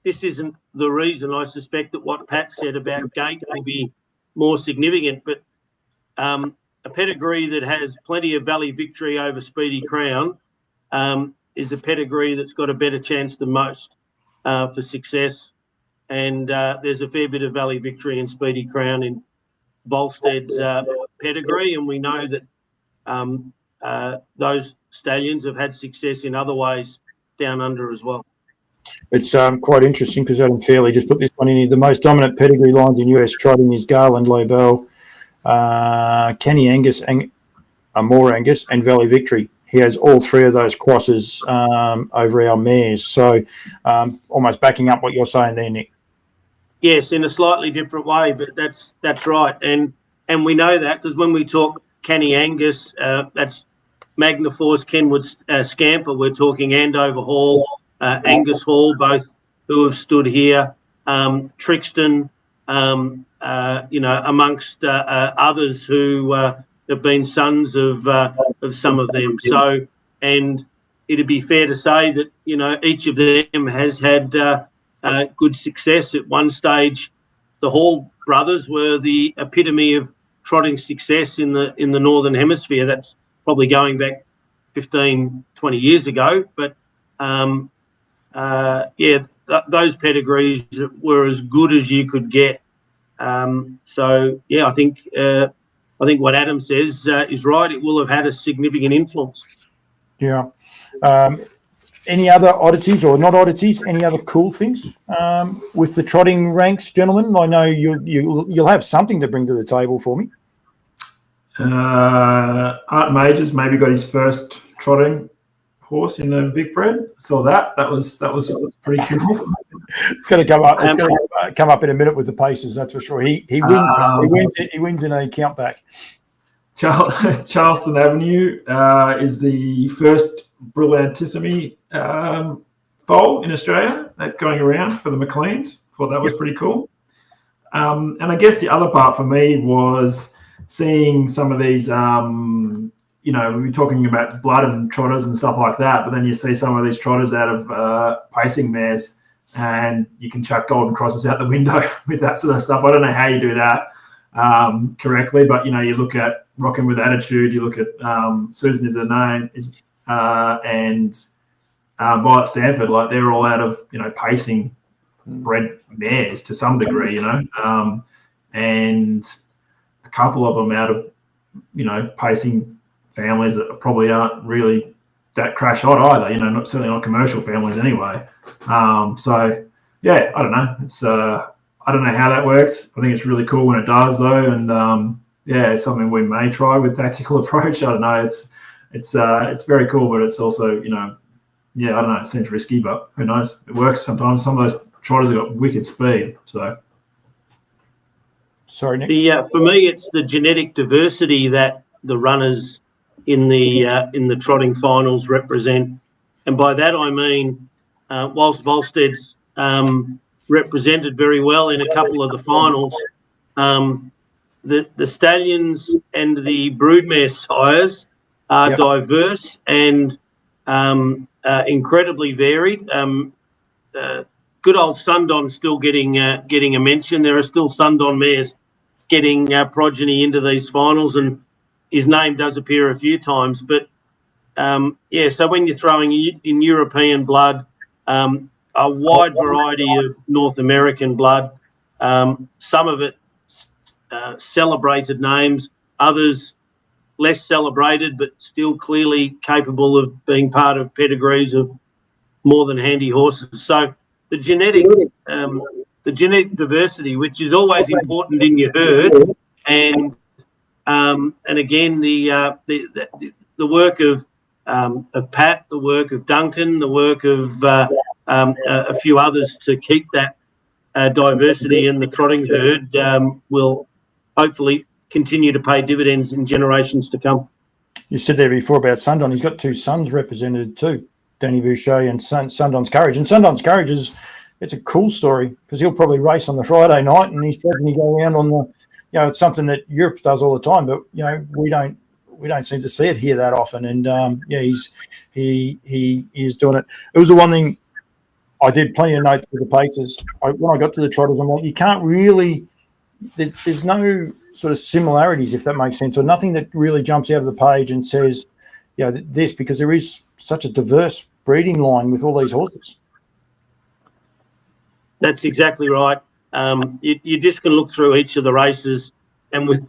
This isn't the reason. I suspect that what Pat said about gait will be more significant, but a pedigree that has plenty of Valley Victory over Speedy Crown is a pedigree that's got a better chance than most for success. And there's a fair bit of Valley Victory and Speedy Crown in Volstead's pedigree, and we know that those stallions have had success in other ways down under as well. It's quite interesting because Adam Fairley just put this one in here. The most dominant pedigree lines in US trotting is Garland, Lobel, Kenny Angus, Amore Angus, and Valley Victory. He has all three of those crosses over our mares. So almost backing up what you're saying there, Nick. Yes, in a slightly different way, but that's right. And we know that because when we talk Kenny Angus, that's Magnaforce, Kenwood Scamper. We're talking Andover Hall, Angus Hall, both who have stood here. Trixton, amongst others who have been sons of some of them. So, and it'd be fair to say that each of them has had good success. At one stage, the Hall brothers were the epitome of trotting success in the Northern Hemisphere. That's probably going back 15, 20 years ago. But those pedigrees were as good as you could get. I think what Adam says is right. It will have had a significant influence. Yeah. Any other oddities or not oddities? Any other cool things with the trotting ranks, gentlemen? I know you'll have something to bring to the table for me. Art Majors maybe got his first trotting horse in the Vicbred. Saw that. That was pretty cool. It's going to come up. It's going to come up in a minute with the paces. That's for sure. He wins in a count back. Charleston Avenue is the first Brillantissimi foal in Australia. That's going around for the McLeans. Thought that was pretty cool. And I guess the other part for me was seeing some of these, we were talking about blood and trotters and stuff like that, but then you see some of these trotters out of pacing mares and you can chuck golden crosses out the window with that sort of stuff. I don't know how you do that correctly, but, you look at Rocking with Attitude, you look at Susan is her name, and Violet Stanford, like they're all out of, pacing bred mares to some degree, and a couple of them out of, pacing families that probably aren't really that crash hot either, certainly not commercial families anyway. I don't know. It's I don't know how that works. I think it's really cool when it does though, and it's something we may try with tactical approach. I don't know. It's very cool, but it's also I don't know. It seems risky, but who knows? It works sometimes. Some of those trotters have got wicked speed. So, sorry, Nick. For me, it's the genetic diversity that the runners in the trotting finals represent, and by that I mean, whilst Volstead's represented very well in a couple of the finals, the stallions and the broodmare sires are diverse and incredibly varied. Good old Sundon still getting a mention. There are still Sundon mares getting progeny into these finals, and his name does appear a few times. But so when you're throwing in European blood, a wide variety of North American blood, some of it celebrated names, others less celebrated but still clearly capable of being part of pedigrees of more than handy horses. So the genetic diversity, which is always important in your herd, and again the work of Pat, the work of Duncan, the work of a few others to keep that diversity in the trotting herd will hopefully continue to pay dividends in generations to come. You said there before about Sundon. He's got two sons represented too, Danny Boucher and Sundon's Courage. And Sundon's Courage it's a cool story because he'll probably race on the Friday night and he's probably go around on the, it's something that Europe does all the time, but we don't seem to see it here that often. And he is doing it. It was the one thing I did plenty of notes for the paces. When I got to the trotters, I'm like, you can't really. There's no sort of similarities, if that makes sense, or nothing that really jumps out of the page and says, this, because there is such a diverse breeding line with all these horses. That's exactly right. You just can look through each of the races, and with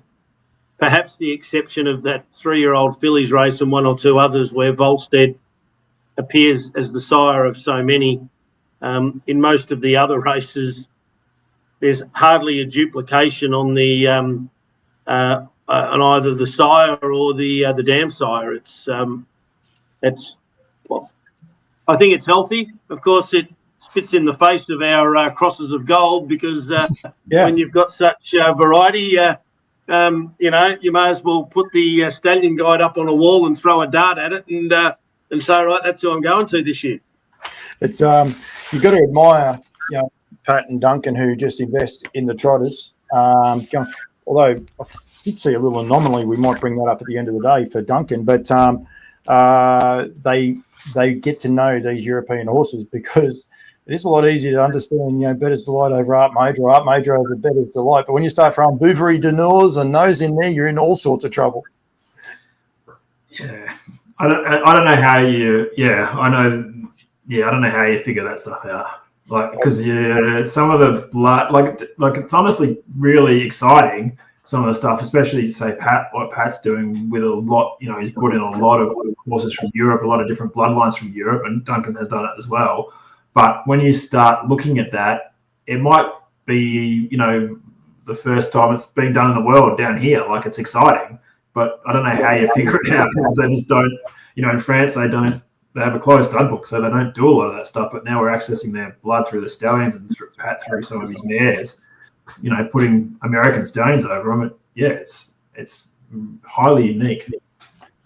perhaps the exception of that 3-year-old fillies race and one or two others where Volstead appears as the sire of so many, in most of the other races, there's hardly a duplication on the on either the sire or the dam sire. It's well, I think it's healthy. Of course, it spits in the face of our crosses of gold because when you've got such variety, you may as well put the stallion guide up on a wall and throw a dart at it and say, right, that's who I'm going to this year. It's you've got to admire, Pat and Duncan, who just invest in the trotters. Although I did see a little anomaly, we might bring that up at the end of the day for Duncan, but they get to know these European horses because it is a lot easier to understand, Bettor's Delight over Art Major over Bettor's Delight. But when you start throwing Bouverie de Noors and those in there, you're in all sorts of trouble. Yeah. I don't know how you, I don't know how you figure that stuff out. Like, because some of the blood, like it's honestly really exciting. Some of the stuff, especially say what Pat's doing with a lot. He's brought in a lot of horses from Europe, a lot of different bloodlines from Europe, and Duncan has done it as well. But when you start looking at that, it might be the first time it's been done in the world down here. Like, it's exciting, but I don't know how you figure it out because they just don't. In France, they have a closed stud book, so they don't do a lot of that stuff. But now we're accessing their blood through the stallions and Pat through some of his mares. Putting American stallions over them. It's highly unique.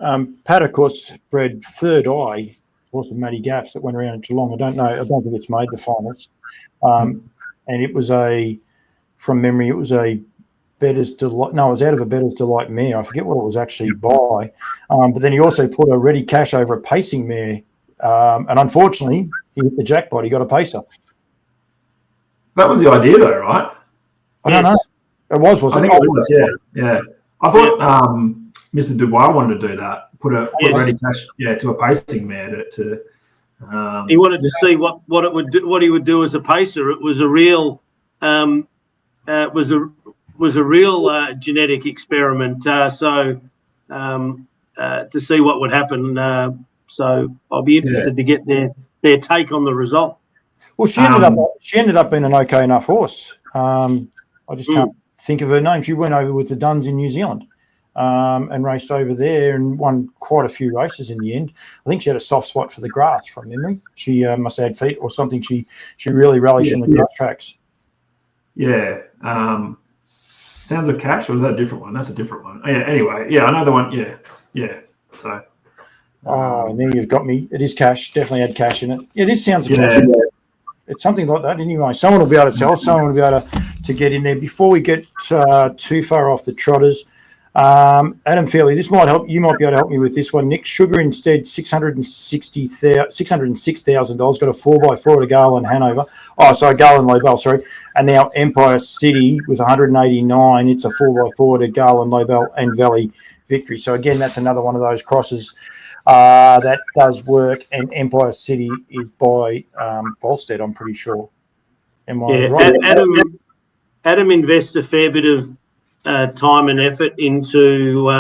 Pat, of course, bred Third Eye, horse of Matty Gaff's that went around in Geelong. I don't think it's made the finals. And it was from memory, it was a Bettor's Delight. No, it was out of a Bettor's Delight mare. I forget what it was actually by. But then he also put a Ready Cash over a pacing mare. And unfortunately, he hit the jackpot. He got a pacer. That was the idea, though, right? I don't know. It was, wasn't it? I think it was, yeah. I thought Mr. Dubois wanted to do that. Put a Ready Cash, to a pacing mare to he wanted to see what it would do, what he would do as a pacer. It was a real genetic experiment. So to see what would happen. So I'll be interested to get their take on the result. Well, she ended up being an okay enough horse. I just can't think of her name. She went over with the Duns in New Zealand and raced over there and won quite a few races in the end. I think she had a soft spot for the grass from memory. She must have had feet or something. She really relished in the grass tracks. Yeah. Sounds of Cash, or was that a different one? That's a different one. Yeah. Anyway, I know the one. Yeah. So. Now you've got me. It is Cash. Definitely had Cash in it. It is Sounds of Cash. It's something like that anyway. Someone will be able to tell. Someone will be able to get in there. Before we get too far off the trotters, Adam Fairley, this might help. You might be able to help me with this one. Nick Sugar instead, $606,000. Got a 4x4 at a Gale and Hanover. Oh, sorry, Gale and Lobel, sorry. And now Empire City with 189. It's a 4x4 at a Gale and Lobel and Valley Victory. So again, that's another one of those crosses that does work. And Empire City is by Volstead, I'm pretty sure. Am I right? Adam invests a fair bit of time and effort into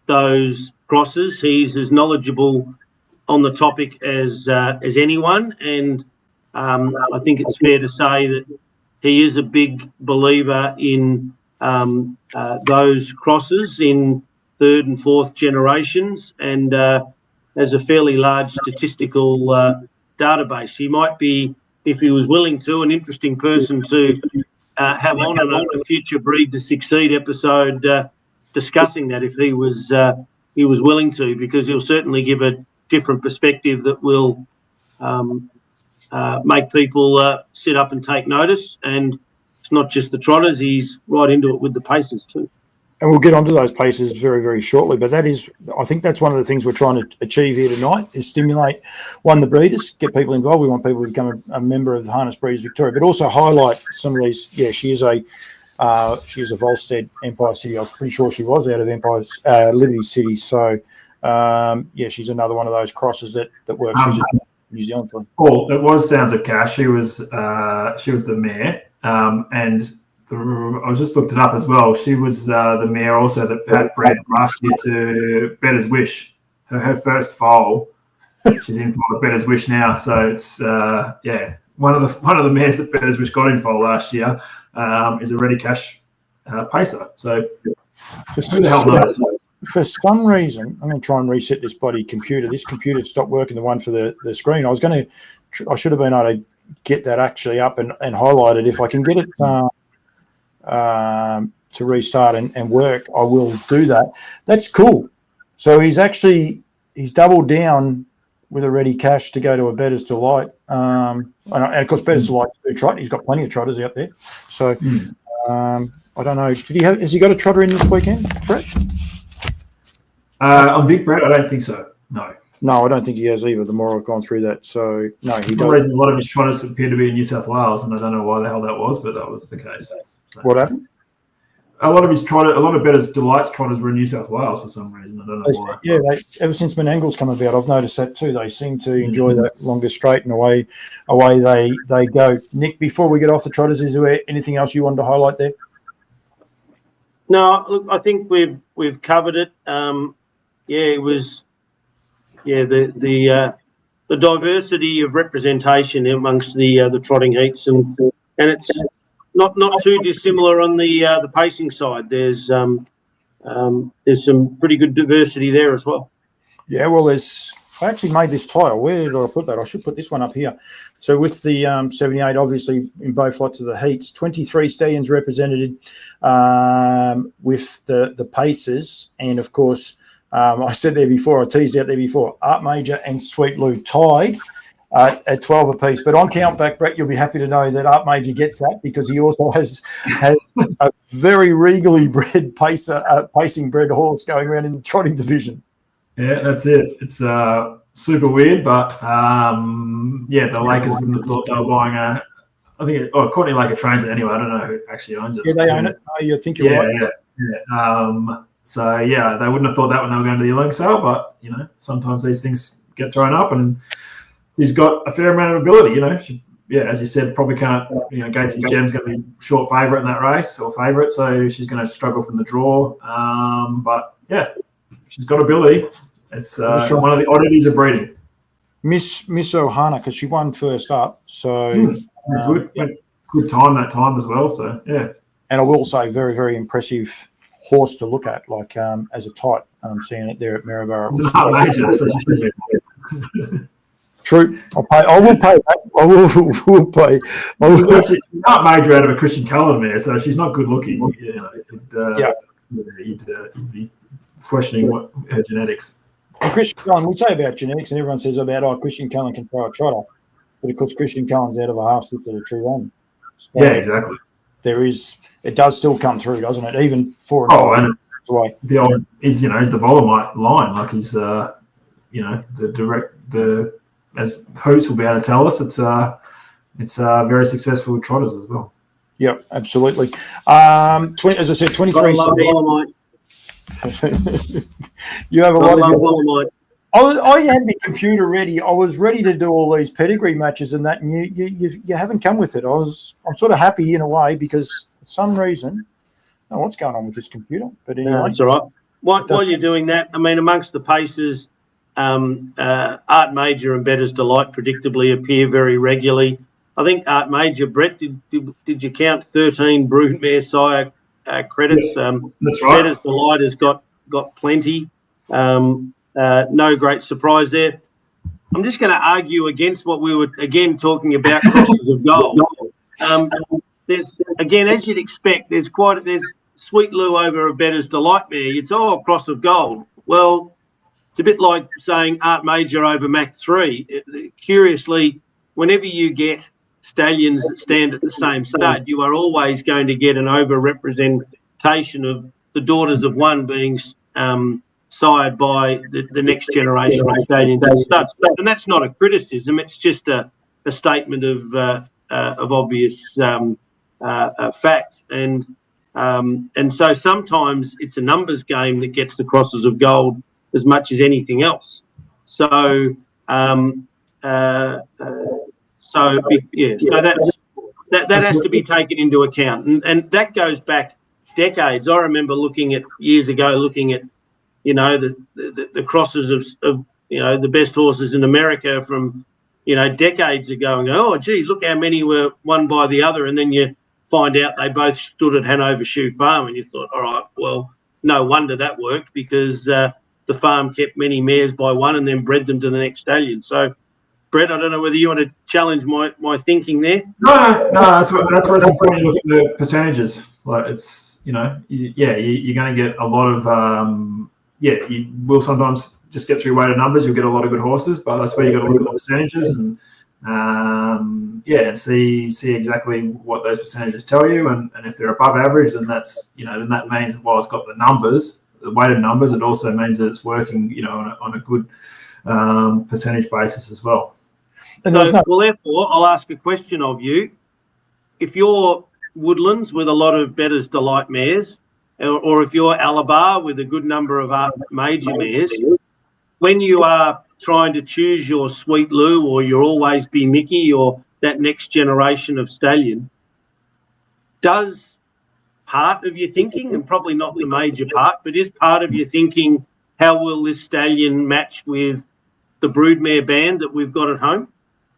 those crosses. He's as knowledgeable on the topic as anyone, and I think it's fair to say that he is a big believer in those crosses in third and fourth generations, and has a fairly large statistical database. He might be, if he was willing to, an interesting person to have on a future Breed to Succeed episode discussing that if he was he was willing to, because he'll certainly give a different perspective that will make people sit up and take notice. And it's not just the trotters; he's right into it with the pacers too. And we'll get onto those paces very, very shortly. But I think that's one of the things we're trying to achieve here tonight, is stimulate, one, the breeders, get people involved. We want people to become a member of the Harness Breeders Victoria, but also highlight some of these. Yeah, she is a Volstead Empire City. I was pretty sure she was out of Empire's Liberty City. So, she's another one of those crosses that works. She's a New Zealand team. Paul, it was Sounds of Cash. She was the mare, and I just looked it up as well. She was the mare also that Pat bred last year to Better's Wish. Her first foal. She's in for Better's Wish now. So it's one of the mares that Better's Wish got in foal last year is a Ready Cash pacer. So who the hell knows? For some reason, I'm going to try and reset this bloody computer. This computer stopped working, the one for the screen. I should have been able to get that actually up and highlight it. If I can get it to restart and work, I will do that. That's cool. So he's doubled down with a Ready Cash to go to a Better's Delight. And of course, Better's Delight do trot. He's got plenty of trotters out there. So I don't know. Has he got a trotter in this weekend, Brett? On Vicbred, I don't think so. No, I don't think he has either. The more I've gone through that, so no, he doesn't. A lot of his trotters appear to be in New South Wales, and I don't know why the hell that was, but that was the case. So, what happened? A lot of Better's Delights trotters were in New South Wales for some reason. I don't know why. Yeah, ever since Menangle's come about, I've noticed that too. They seem to enjoy that longer straight, and away they go. Nick, before we get off the trotters, is there anything else you wanted to highlight there? No, look, I think we've covered it. It was the diversity of representation amongst the trotting heats, and it's not too dissimilar on the pacing side. There's some pretty good diversity there as well. Yeah, well, I actually made this tile. Where did I put that? I should put this one up here. So with the 78, obviously in both lots of the heats, 23 stallions represented with the paces, and of course. I said there before, I teased out there before, Art Major and Sweet Lou tied at 12 apiece. But on count back, Brett, you'll be happy to know that Art Major gets that because he also has a very regally bred pacing bred horse going around in the trotting division. Yeah, that's it. It's super weird, but the Lakers wouldn't have thought they were buying Courtney Laker trains it anyway. I don't know who actually owns it. Yeah, they own it. Oh, you think you're right. Yeah. So, they wouldn't have thought that when they were going to the yearling sale, but, sometimes these things get thrown up, and he's got a fair amount of ability, as you said, probably can't, Gates and Gem's going to be short favourite in that race, or favourite, so she's going to struggle from the draw. But, she's got ability. It's one of the oddities of breeding. Miss Ohana, because she won first up, so... Good time that time as well, so, yeah. And I will say, very, very impressive horse to look at, like as a type. I'm seeing it there at Maryborough. True. I will pay that. I will pay. She's not major out of a Christian Cullen mare, so she's not good looking. You'd be questioning her genetics. And Christian Cullen, we say about genetics, and everyone says about Christian Cullen can throw a trotter, but of course Christian Cullen's out of a half stick to the true run. So exactly. It does still come through, doesn't it? Even for and the old is the Volomite line, like he's the as Hoots will be able to tell us, it's very successful with trotters as well. Yep, absolutely. As I said, 23. You have a lot of Volomite. I had my computer ready. I was ready to do all these pedigree matches and that, and you haven't come with it. I'm sort of happy in a way because for some reason, I don't know what's going on with this computer. But anyway, that's all right. While you're doing that, I mean, amongst the paces, Art Major and Better's Delight predictably appear very regularly. I think Art Major, Brett, did you count 13 broodmare sire credits? That's right. Better's Delight has got plenty. No great surprise there. I'm just going to argue against what we were, again, talking about crosses of gold. There's, again, as you'd expect, there's Sweet Lou over a Better's Delight mare. It's all cross of gold. Well, it's a bit like saying Art Major over Mac 3. Curiously, whenever you get stallions that stand at the same stud, you are always going to get an over-representation of the daughters of one being sired by the next generation of stallions and studs. And that's not a criticism. It's just a statement of obvious fact. And so sometimes it's a numbers game that gets the crosses of gold as much as anything else. So that has to be taken into account, and that goes back decades. I remember years ago looking at the crosses of the best horses in America from decades ago, and go, oh gee, look how many were one by the other, and then you find out they both stood at Hanover Shoe Farm, and you thought, all right, well, no wonder that worked, because the farm kept many mares by one and then bred them to the next stallion. So, Brett, I don't know whether you want to challenge my thinking there. No, that's where it's important to look at the percentages. Like it's, you're going to get a lot of, you will sometimes just get through weighted numbers. You'll get a lot of good horses, but that's where you got to look at the percentages and see exactly what those percentages tell you. And if they're above average, then that's, then that means while it's got the numbers, the weighted numbers, it also means that it's working, on a good percentage basis as well. Well, therefore, I'll ask a question of you. If you're Woodlands with a lot of Bettor's Delight mares, or if you're Alabar with a good number of major mares, when you are trying to choose your Sweet Lou or your Always Be Mickey or that next generation of stallion, does part of your thinking, and probably not the major part, but is part of your thinking, how will this stallion match with the broodmare band that we've got at home?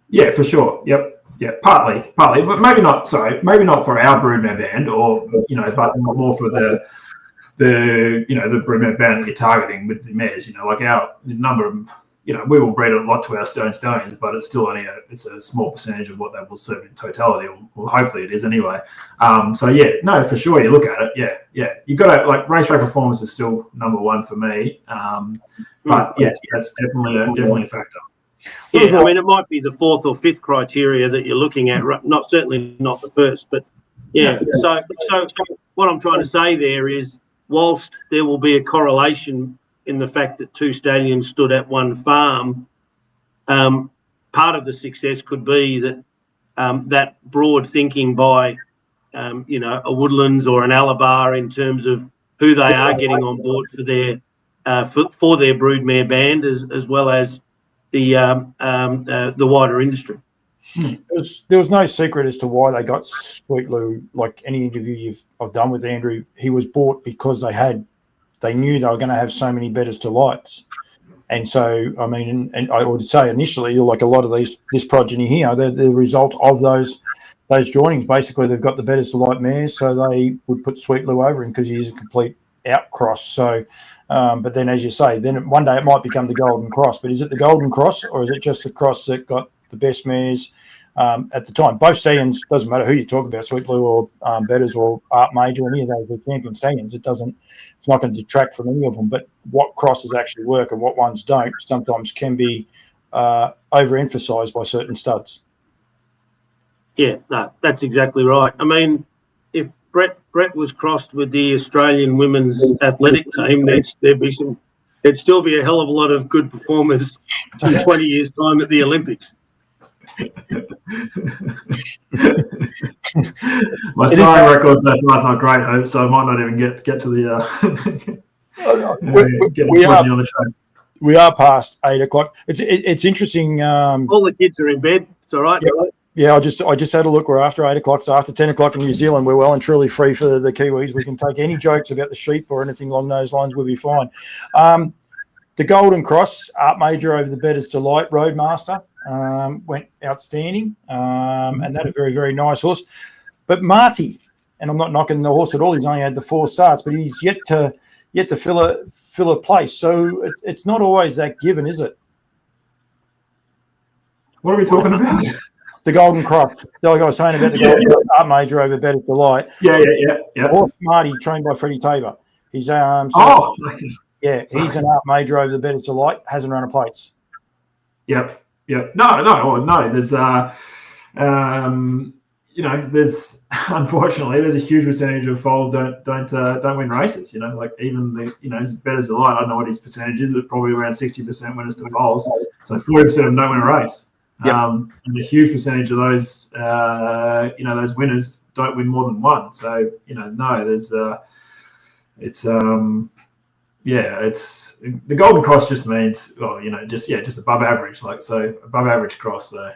Yeah, for sure. Yep. Yeah, partly, but maybe not for our broodmare band, or but more for the broodmare band that you're targeting with the mares. Like our number of we will breed a lot to our stallions, but it's still only it's a small percentage of what they will serve in totality, or hopefully it is anyway. For sure, you look at it. Yeah, you got to racetrack performance is still number one for me. But yes, that's definitely a factor. Yeah, I mean, it might be the fourth or fifth criteria that you're looking at, certainly not the first, but yeah. So what I'm trying to say there is, whilst there will be a correlation in the fact that two stallions stood at one farm, part of the success could be that that broad thinking by, a Woodlands or an Alabar in terms of who they are getting on board for their broodmare band, as well as the wider industry. There was no secret as to why they got Sweet Lou. Like any interview I've done with Andrew, he was bought because they knew they were going to have so many Bettor's Delights. And so, I mean, and I would say initially, like a lot of this progeny here, they're the result of those joinings. Basically, they've got the Bettor's Delight mares, so they would put Sweet Lou over him because he's a complete outcross. So, but then, as you say, then one day it might become the Golden Cross. But is it the Golden Cross, or is it just the cross that got the best mares at the time? Both stallions, doesn't matter who you talk about, Sweet Lou or Bettor's or Art Major, or any of those are champion stallions. It's not going to detract from any of them. But what crosses actually work and what ones don't sometimes can be overemphasised by certain studs. Yeah, no, that's exactly right. I mean, if Brett was crossed with the Australian women's athletic team, there'd still be a hell of a lot of good performers in 20 years' time at the Olympics. My science record so far is not great, so I might not even get to the on the track. We are past 8 o'clock. It's interesting. All the kids are in bed. It's all right. Yeah, I just had a look. We're after 8 o'clock. So after 10 o'clock in New Zealand, we're well and truly free for the Kiwis. We can take any jokes about the sheep or anything along those lines. We'll be fine. The Golden Cross, Art Major over the Bettor's Delight Roadmaster, went outstanding, and that a very, very nice horse. But Marty, and I'm not knocking the horse at all. He's only had the 4 starts, but he's yet to fill a place. So it's not always that given, is it? What are we talking about? The Golden Cross. Like I was saying about the Golden Cross, Art Major over Bettor's Delight. Yeah. Horse Marty, trained by Freddie Tabor. He's Yeah, he's an art major over the Betters Delight, hasn't run a place. Yep. No. There's there's unfortunately there's a huge percentage of foals don't win races. Like even the Betters Delight. I don't know what his percentage is, but probably around 60% winners to foals. So 40% of them don't win a race. Yep. And a huge percentage of those those winners don't win more than one. So it's the Golden Cross just means just above average, above average cross. So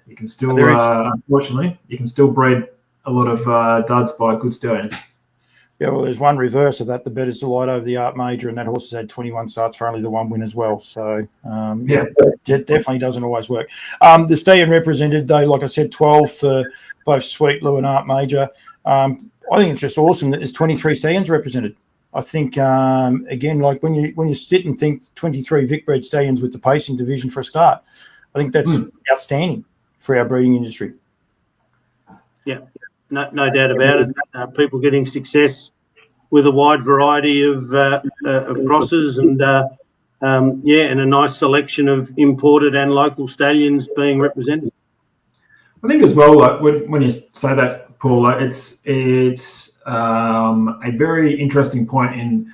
you can still unfortunately you can still breed a lot of duds by good stallions. Yeah, well, there's one reverse of that. The Betters Delight over the Art Major, and that horse has had 21 starts for only the one win as well. So, it definitely doesn't always work. The stallion represented, though, like I said, 12 for both Sweet Lou and Art Major. I think it's just awesome that there's 23 stallions represented. I think, again, like when you sit and think 23 Vicbred stallions with the pacing division for a start, I think that's outstanding for our breeding industry. Yeah. No doubt about it. People getting success with a wide variety of crosses and a nice selection of imported and local stallions being represented. I think as well, like when you say that, Paul, like it's a very interesting point in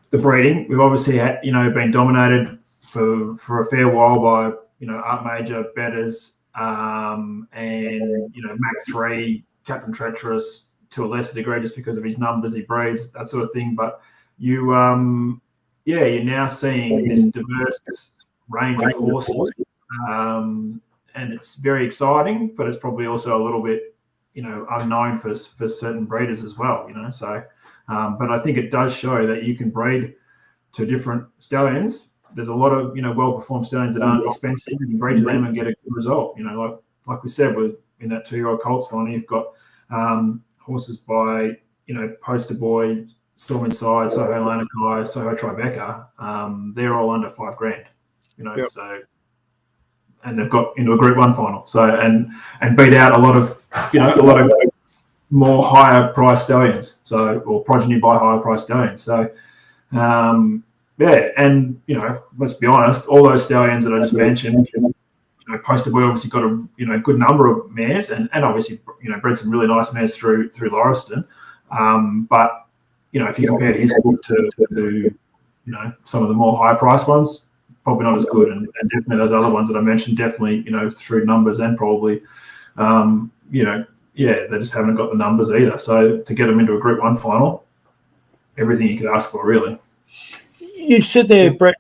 the breeding. We've obviously had, been dominated for a fair while by Art Major, Betters, and Mac 3. Captain Treacherous to a lesser degree just because of his numbers he breeds, that sort of thing. But you're now seeing this diverse range of horses, and it's very exciting, but it's probably also a little bit unknown for certain breeders as well. So but I think it does show that you can breed to different stallions. There's a lot of well-performed stallions that aren't expensive. You can breed to them and get a good result. Like we said, in that 2-year-old colts final, you've got horses by Poster Boy, Storm Inside, Soho Lanakai, Soho Tribeca. They're all under $5,000. So, and they've got into a Group 1 final. So and beat out a lot of more higher priced stallions. So or progeny by higher priced stallions. So and let's be honest, all those stallions that I just mentioned. Poster Boy obviously got a good number of mares and obviously bred some really nice mares through Lauriston. But if you compare his book to some of the more high priced ones, probably not as good. And definitely those other ones that I mentioned, definitely through numbers and probably they just haven't got the numbers either. So to get them into a Group 1 final, everything you could ask for really. You said there, Brett.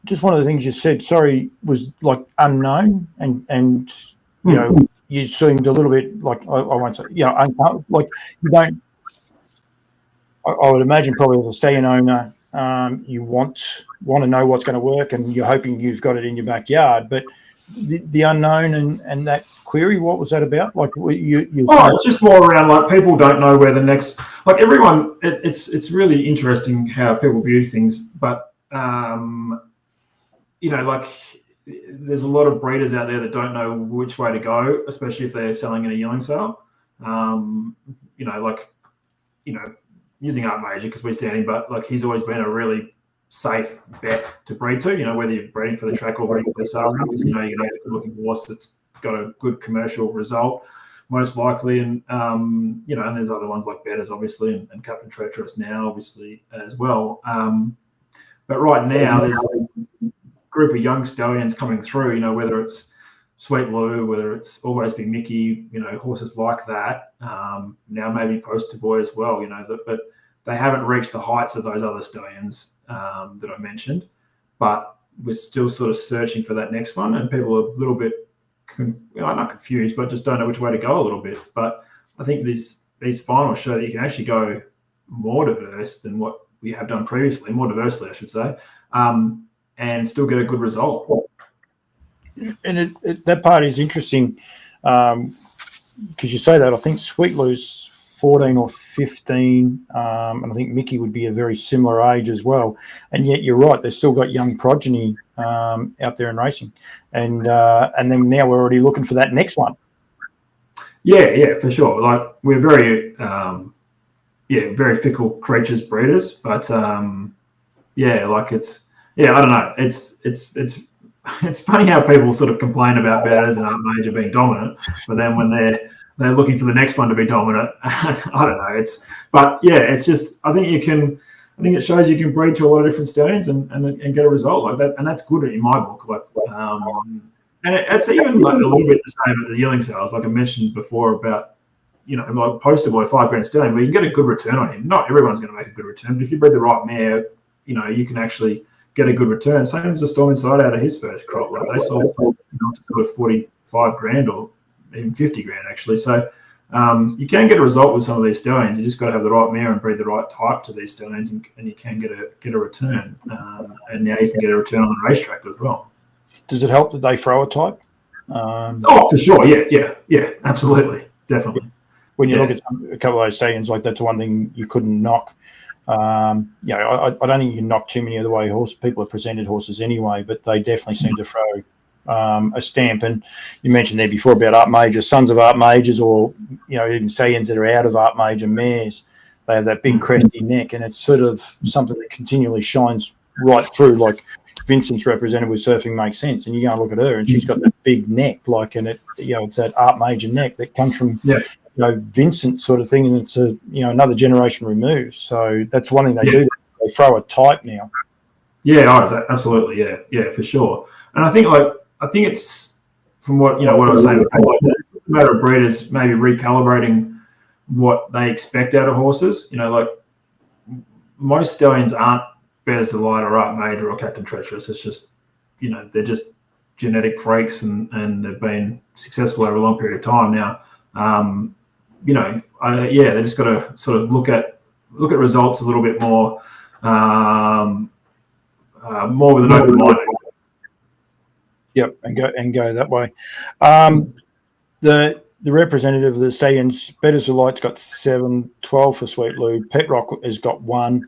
Just one of the things you said, was like unknown, and you seemed a little bit like I won't say, like you don't. I would imagine probably as a stallion owner, you want to know what's going to work, and you're hoping you've got it in your backyard. But the unknown and that query, what was that about? Like it's just more around like people don't know where the next everyone. It's really interesting how people view things, but. There's a lot of breeders out there that don't know which way to go, especially if they're selling in a yearling sale. Using Art Major because we're standing, but he's always been a really safe bet to breed to. Whether you're breeding for the track or breeding for the sales run, because you're going to get a looking horse that's got a good commercial result, most likely. And and there's other ones like Betters, obviously, and Captain Treacherous now, obviously, as well. But right now, there's a group of young stallions coming through, whether it's Sweet Lou, whether it's Always Be Mickey, horses like that. Now maybe Poster Boy as well, but they haven't reached the heights of those other stallions that I mentioned. But we're still sort of searching for that next one, and people are a little bit, not confused, but just don't know which way to go a little bit. But I think these finals show that you can actually go more diverse than what we have done previously, more diversely, I should say, and still get a good result. And that part is interesting because you say that. I think Sweet Lou's 14 or 15, and I think Mickey would be a very similar age as well. And yet you're right, they've still got young progeny out there in racing. And then now we're already looking for that next one. Yeah, for sure. We're very... very fickle creatures, breeders, but yeah, like I don't know. It's funny how people sort of complain about betters and Art Major being dominant, but then when they're looking for the next one to be dominant, I don't know. It's just I think it shows you can breed to a lot of different stallions and get a result like that, and that's good in my book. Like, and it's even like a little bit the same at the yearling sales, like I mentioned before about. Like poster boy, $5 stallion, but you can get a good return on him. Not everyone's going to make a good return, but if you breed the right mare, you can actually get a good return. Same as the Storm Inside out of his first crop. Like they sold sort of $45,000 or even $50,000 actually. So you can get a result with some of these stallions. You just got to have the right mare and breed the right type to these stallions, and you can get a return. And now you can get a return on the racetrack as well. Does it help that they throw a type? For sure. Yeah, absolutely, definitely. When you look at a couple of those stallions, like that's one thing you couldn't knock. I don't think you can knock too many of the way people are presented horses anyway, but they definitely seem to throw a stamp. And you mentioned there before about Art Majors, sons of Art Majors, or even stallions that are out of Art Major mares. They have that big cresty neck, and it's sort of something that continually shines right through. Like Vincent's represented with Surfing makes sense, and you go and look at her, and she's got that big neck, it's that Art Major neck that comes from. Yeah. Vincent sort of thing, and it's another generation removed. So that's one thing they do. They throw a type now. Yeah, absolutely. Yeah, for sure. And I think it's from what I was saying before, like, the matter of breeders maybe recalibrating what they expect out of horses. Like most stallions aren't Betters Delight or Art Major or Captain Treacherous. It's just they're just genetic freaks, and they've been successful over a long period of time now. They just got to sort of look at results a little bit more, more with an open mind. Yep, and go that way. The representative of the stallions, Betters Delight's got 7, 12 for Sweet Lou. Pet Rock has got 1.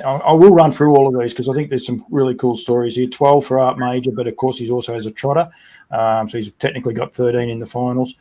I will run through all of these because I think there's some really cool stories here. 12 for Art Major, but of course he also has a trotter. So he's technically got 13 in the finals.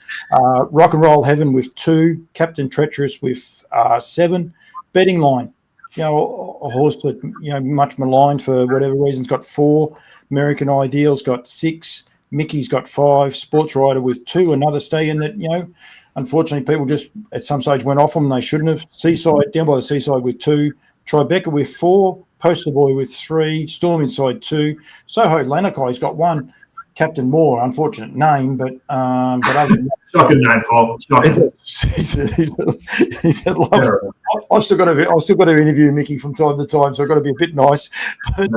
Rock and Roll Heaven with 2. Captain Treacherous with 7. Betting Line, a horse that, much maligned for whatever reason's got 4. American Ideal's got 6. Mickey's got 5. Sports Rider with 2. Another stallion that, unfortunately people just at some stage went off them. They shouldn't have. Seaside, down by the Seaside with 2. Tribeca with 4, Poster Boy with 3, Storm Inside 2, Soho Lanakai's got 1, Captain Moore, unfortunate name, but other than that, shocking name, Paul. He's I've still got to interview Mickey from time to time, so I've got to be a bit nice. But,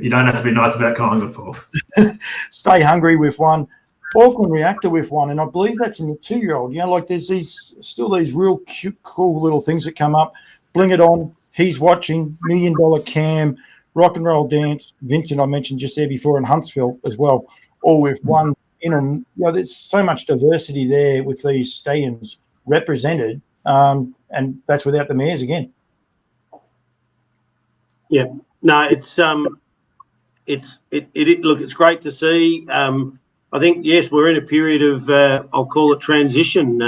you don't have to be nice about Collingwood, Paul. Stay Hungry with 1. Auckland Reactor with 1, and I believe that's in the 2-year-old. There's these real cute, cool little things that come up. Bling It On, He's Watching, $1 Million Cam, Rock and Roll Dance, Vincent I mentioned just there before, and Huntsville as well, all with 1 in them. There's so much diversity there with these stallions represented, and that's without the mares again. Yeah, no, it's great to see. I think yes, we're in a period of I'll call it transition.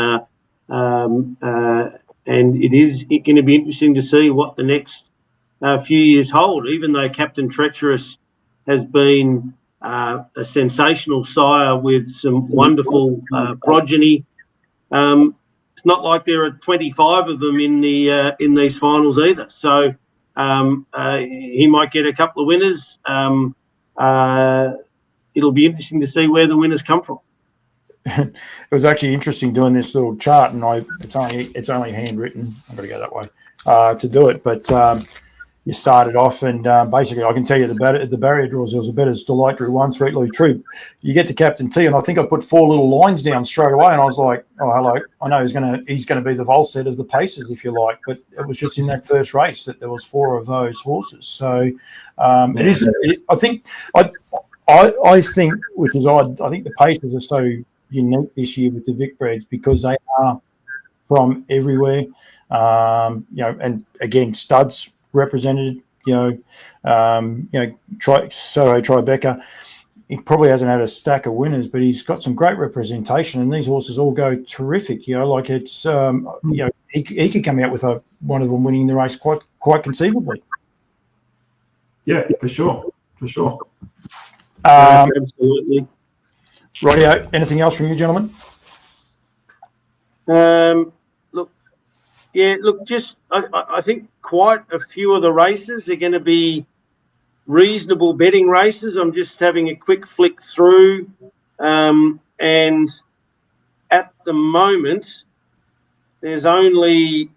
And it's going to be interesting to see what the next few years hold, even though Captain Treacherous has been a sensational sire with some wonderful progeny. It's not like there are 25 of them in these finals either. So he might get a couple of winners. It'll be interesting to see where the winners come from. It was actually interesting doing this little chart, and it's only handwritten. I've got to go that way to do it. But you started off, and basically, I can tell you the barrier draws. There was a Betters Delight drew 1, Sweet Louis Troop. You get to Captain T, and I think I put 4 little lines down straight away, and I was like, "Oh, hello! I know he's gonna be the Volstead of the paces, if you like." But it was just in that first race that there was 4 of those horses. So it is. I think, which is odd. I think the paces are so unique this year with the Vicbreds because they are from everywhere, and again studs represented. Soho Tribeca. He probably hasn't had a stack of winners, but he's got some great representation, and these horses all go terrific. It's he could come out with one of them winning the race quite conceivably. Yeah, for sure. Absolutely. Rightio. Anything else from you, gentlemen? I think quite a few of the races are going to be reasonable betting races. I'm just having a quick flick through, and at the moment, there's only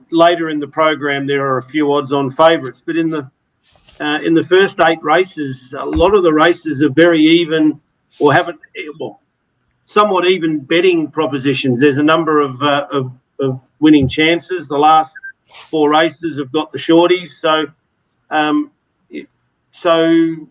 later in the program there are a few odds-on favourites, but in the first 8 races, a lot of the races are very even or somewhat even betting propositions. There's a number of winning chances. The last 4 races have got the shorties, so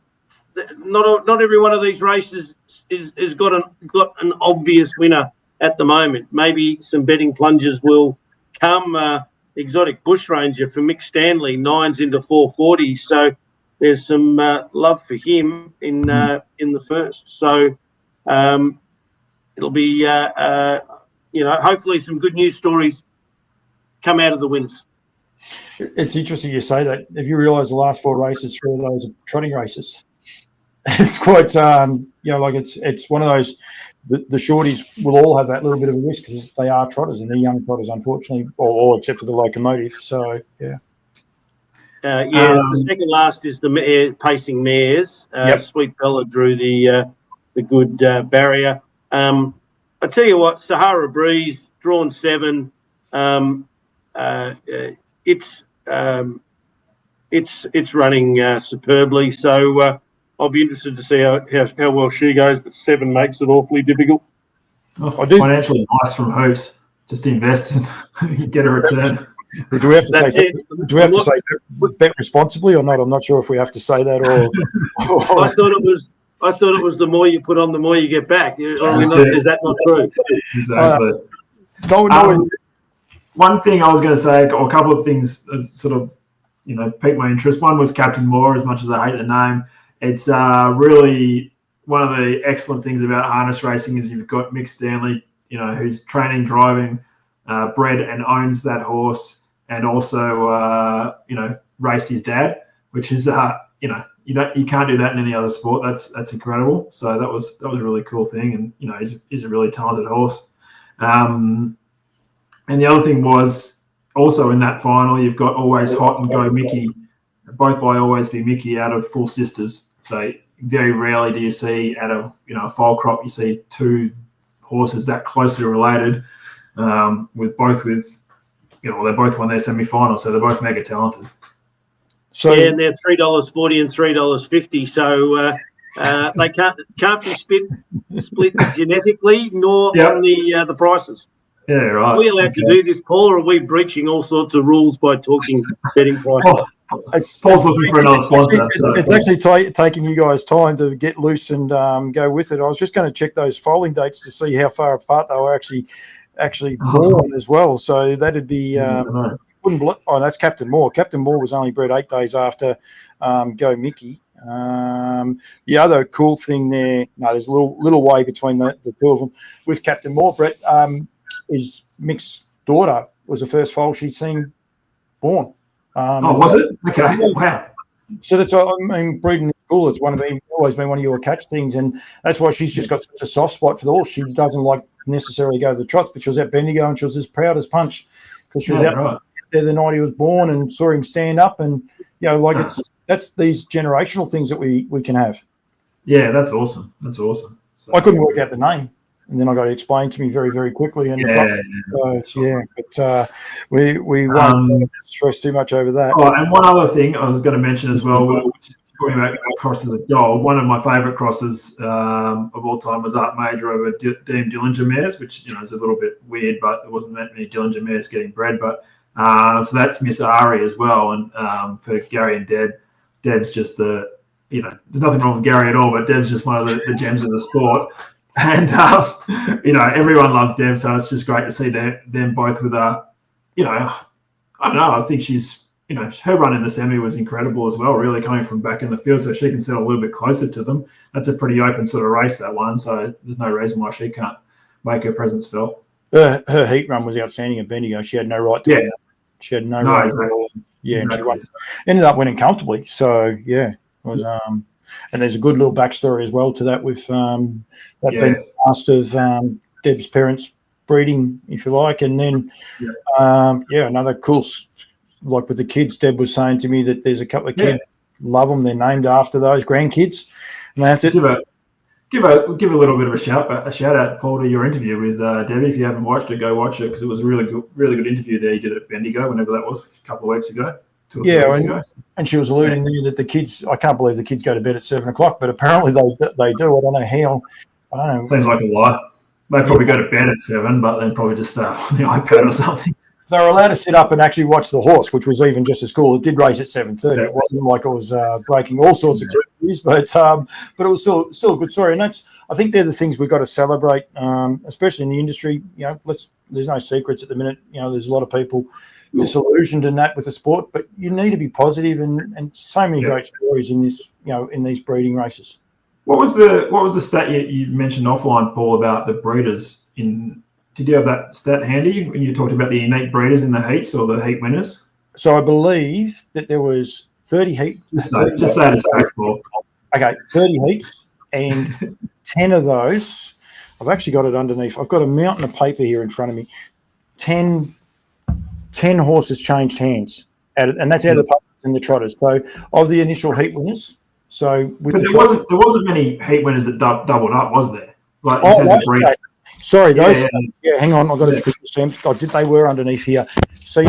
not every one of these races is got an obvious winner at the moment. Maybe some betting plunges will come. Exotic Bushranger for Mick Stanley, 9s into 440s. So there's some love for him in the first. So it'll be hopefully some good news stories come out of the winners. It's interesting you say that. If you realise the last 4 races, 3 of those are trotting races. It's quite, it's one of those. The shorties will all have that little bit of a risk because they are trotters and they're young trotters, unfortunately, all except for the locomotive. So yeah. The second last is the pacing mares. Sweet Bella drew the good barrier. I tell you what, Sahara Breeze drawn 7. It's running superbly. So I'll be interested to see how well she goes. But 7 makes it awfully difficult. Financially nice from Hoops. Just invest and get a return. Do we have to say bet responsibly or not? I'm not sure if we have to say that or. I thought it was the more you put on, the more you get back. Is that not true? Exactly. One thing I was going to say, or a couple of things that sort of, piqued my interest. One was Captain Moore. As much as I hate the name, it's really one of the excellent things about harness racing is you've got Mick Stanley, who's training, driving, bred and owns that horse, and also, raced his dad, which is, you can't do that in any other sport. That's incredible. So that was a really cool thing, and he's a really talented horse. And the other thing was also in that final, you've got Always Hot and Go Mickey, both by Always Be Mickey out of full sisters. So very rarely do you see out of a foal crop you see 2 horses that closely related. They both won their semi-final, so they're both mega talented. So and they're $3.40 and $3.50. So they can't be split genetically, nor on the prices. Yeah, right. Are we allowed to do this, Paul, or are we breaching all sorts of rules by talking betting prices? Paul's looking for another sponsor. It's actually taking you guys time to get loose and go with it. I was just going to check those foaling dates to see how far apart they were actually born as well. So that'd be that's Captain Moore. Captain Moore was only bred 8 days after Go Mickey. The other cool thing there, there's a little way between the 2 of them. With Captain Moore, Brett, is Mick's daughter was the first foal she'd seen born. Was it? Okay. Wow. So that's, breeding in school, it's always been one of your catch things, and that's why she's just got such a soft spot for the horse. She doesn't like necessarily go to the trots, but she was at Bendigo and she was as proud as punch because she was out there the night he was born and saw him stand up, and that's these generational things that we can have. Yeah, that's awesome. So, I couldn't work out the name, and then I got it explained to me very, very quickly. And we won't stress too much over that. Oh, and one other thing I was going to mention as well, talking about crosses of gold. One of my favourite crosses of all time was Art Major over Dean Dillinger mares, which is a little bit weird, but there wasn't that many Dillinger mares getting bred. But so that's Miss Ari as well, and for Gary and Deb's just there's nothing wrong with Gary at all, but Deb's just one of the gems of the sport. And, everyone loves Deb, so it's just great to see them both with I don't know, I think she's, her run in the semi was incredible as well, really coming from back in the field, so she can settle a little bit closer to them. That's a pretty open sort of race, that one, so there's no reason why she can't make her presence felt. Her heat run was outstanding at Bendigo. She had no right to win. She had no right exactly. Yeah, Exactly. and she ended up winning comfortably. So yeah, it was and there's a good little backstory as well to that with that being the last of Deb's parents breeding, if you like, and then another cool, like with the kids. Deb was saying to me that there's a couple of kids love them. They're named after those grandkids, and they have to give a little bit of a shout out, Paul, to your interview with Debbie. If you haven't watched it, go watch it because it was a really good interview there you did at Bendigo, whenever that was, a couple of weeks ago. And she was alluding there that the kids, I can't believe the kids go to bed at 7 o'clock, but apparently they do. I don't know how. I don't know. Seems like a lie. They probably go to bed at 7, but then probably just start on the iPad or something. They were allowed to sit up and actually watch the horse, which was even just as cool. It did race at 7:30. It wasn't like it was breaking all sorts of news, but it was still a good story. And I think they're the things we've got to celebrate, especially in the industry. There's no secrets at the minute. There's a lot of people disillusioned in that with the sport, but you need to be positive and so many great stories in this, in these breeding races. What was the stat you mentioned offline, Paul, about the breeders in? Did you have that stat handy when you talked about the innate breeders in the heats or the heat winners? So I believe that there was 30 heats. Just say it as factual. Okay, 30 heats, and 10 of those, I've actually got it underneath. I've got a mountain of paper here in front of me. 10 horses changed hands, and that's out of the puppets and the trotters. So of the initial heat winners, there wasn't many heat winners that doubled up, was there? Like in terms of breeding. Sorry, those. Yeah, hang on. I've got to stamp. They were underneath here. So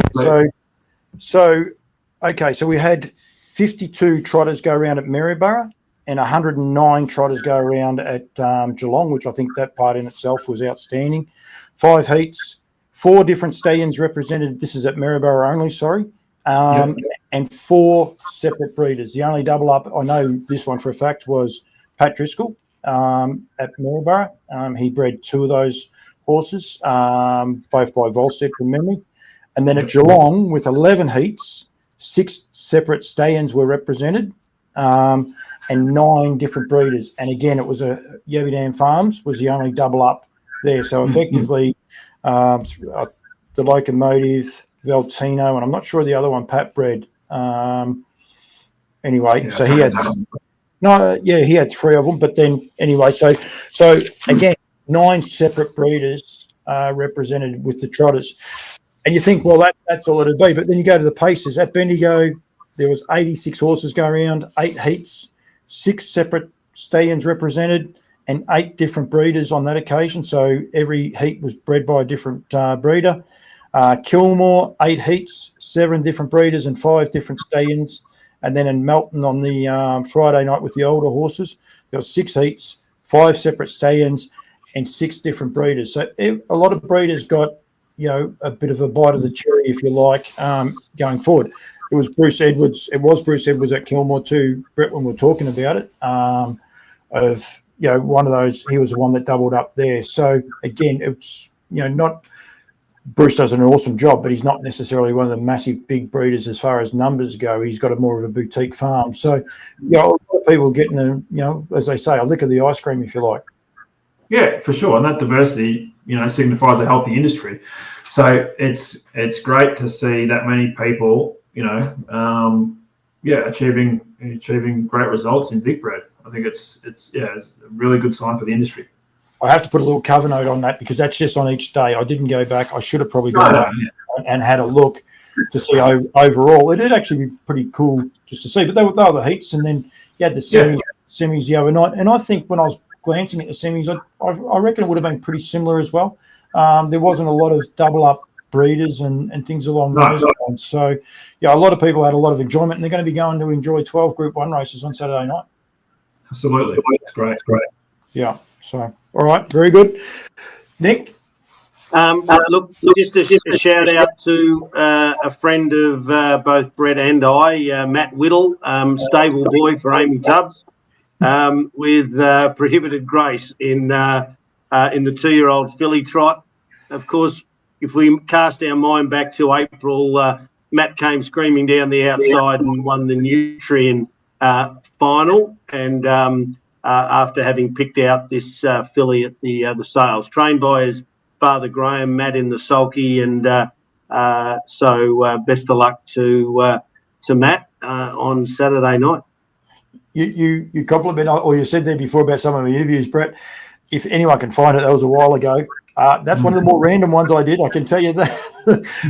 we had 52 trotters go around at Maryborough and 109 trotters go around at Geelong, which I think that part in itself was outstanding. 5 heats, 4 different stallions represented. This is at Maryborough only, sorry. And 4 separate breeders. The only double up, I know this one for a fact, was Pat Driscoll at Maryborough. He bred 2 of those horses, both by Volstead from memory. And then at Geelong, with 11 heats, 6 separate stallions were represented, and 9 different breeders. And again, it was Yabby Farms was the only double up there. So effectively, the Locomotive, Valtino, and I'm not sure the other one, Pat bred. Anyway, so he had he had 3 of them. But then anyway, so again, 9 separate breeders represented with the trotters. And you think, well, that's all it'd be. But then you go to the paces. At Bendigo, there was 86 horses go around, 8 heats, 6 separate stallions represented, and 8 different breeders on that occasion. So every heat was bred by a different breeder. Kilmore, 8 heats, 7 different breeders and 5 different stallions. And then in Melton on the Friday night with the older horses, there was 6 heats, 5 separate stallions, and 6 different breeders. So a lot of breeders got, a bit of a bite of the cherry, if you like, going forward. It was Bruce Edwards. It was Bruce Edwards at Kilmore too, Brett, when we were talking about it. One of those, he was the one that doubled up there. So again, it's not. Bruce does an awesome job, but he's not necessarily one of the massive big breeders as far as numbers go. He's got more of a boutique farm. So, a lot of people getting as they say, a lick of the ice cream, if you like. Yeah, for sure. And that diversity, signifies a healthy industry. So it's great to see that many people, achieving great results in Vicbred. I think it's a really good sign for the industry. I have to put a little cover note on that because that's just on each day. I didn't go back. I should have probably gone back and had a look to see overall. It'd actually be pretty cool just to see. But they were the heats, and then you had the semis the other night. And I think when I was glancing at the semis, I reckon it would have been pretty similar as well. There wasn't a lot of double-up breeders and things along those lines. So, a lot of people had a lot of enjoyment, and they're going to be going to enjoy 12 Group 1 races on Saturday night. Absolutely. It's great. Yeah. So, all right. Very good. Nick? Look, just a shout out to a friend of both Brett and I, Matt Whittle, stable boy for Amy Tubbs, with Prohibited Grace in the 2-year-old filly trot. Of course, if we cast our mind back to April, Matt came screaming down the outside and won the Nutrien final, and after having picked out this filly at the sales, trained by his father Graham, Matt in the sulky, and so best of luck to Matt on Saturday night. You compliment, or you said there before about some of the interviews, Brett. If anyone can find it, that was a while ago. That's one of the more random ones I did. I can tell you that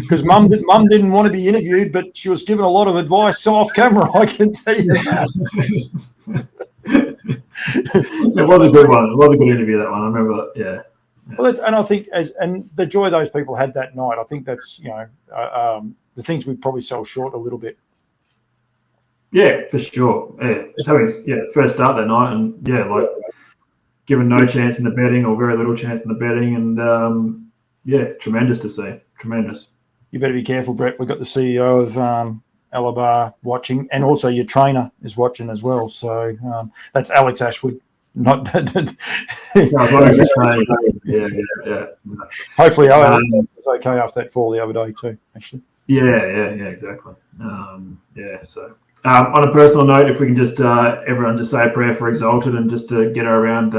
because Mum didn't want to be interviewed, but she was given a lot of advice off camera. I can tell you that. It was a good one. It was a good interview, that one. I remember that. Yeah. Well, and I think and the joy those people had that night. I think that's the things we probably sell short a little bit. Yeah, for sure. Yeah, having first start that night, and like given no chance in the betting or very little chance in the betting, and tremendous to see. Tremendous. You better be careful, Brett. We've got the CEO of Alabar watching, and also your trainer is watching as well. So that's Alex Ashwood. Not hopefully Alex was okay after that fall the other day too, actually. Yeah, exactly. So on a personal note, if we can just everyone just say a prayer for Exalted and just to get her around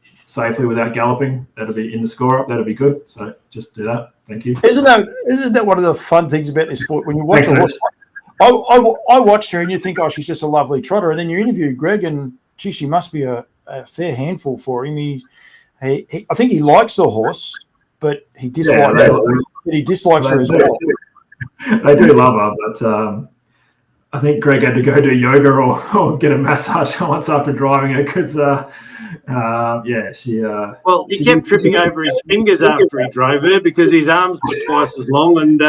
safely without galloping, that'll be in the score up. That'll be good. So just do that. Thank you. Isn't that one of the fun things about this sport when you watch a horse? I watched her and you think, oh, she's just a lovely trotter, and then you interview Greg and gee, she must be a fair handful for him. I think he likes the horse, but he dislikes her. But he dislikes her as well. They do love her, but I think Greg had to go do yoga or get a massage once after driving her because, she. Well, he kept tripping over his fingers after he drove her because his arms were twice as long, and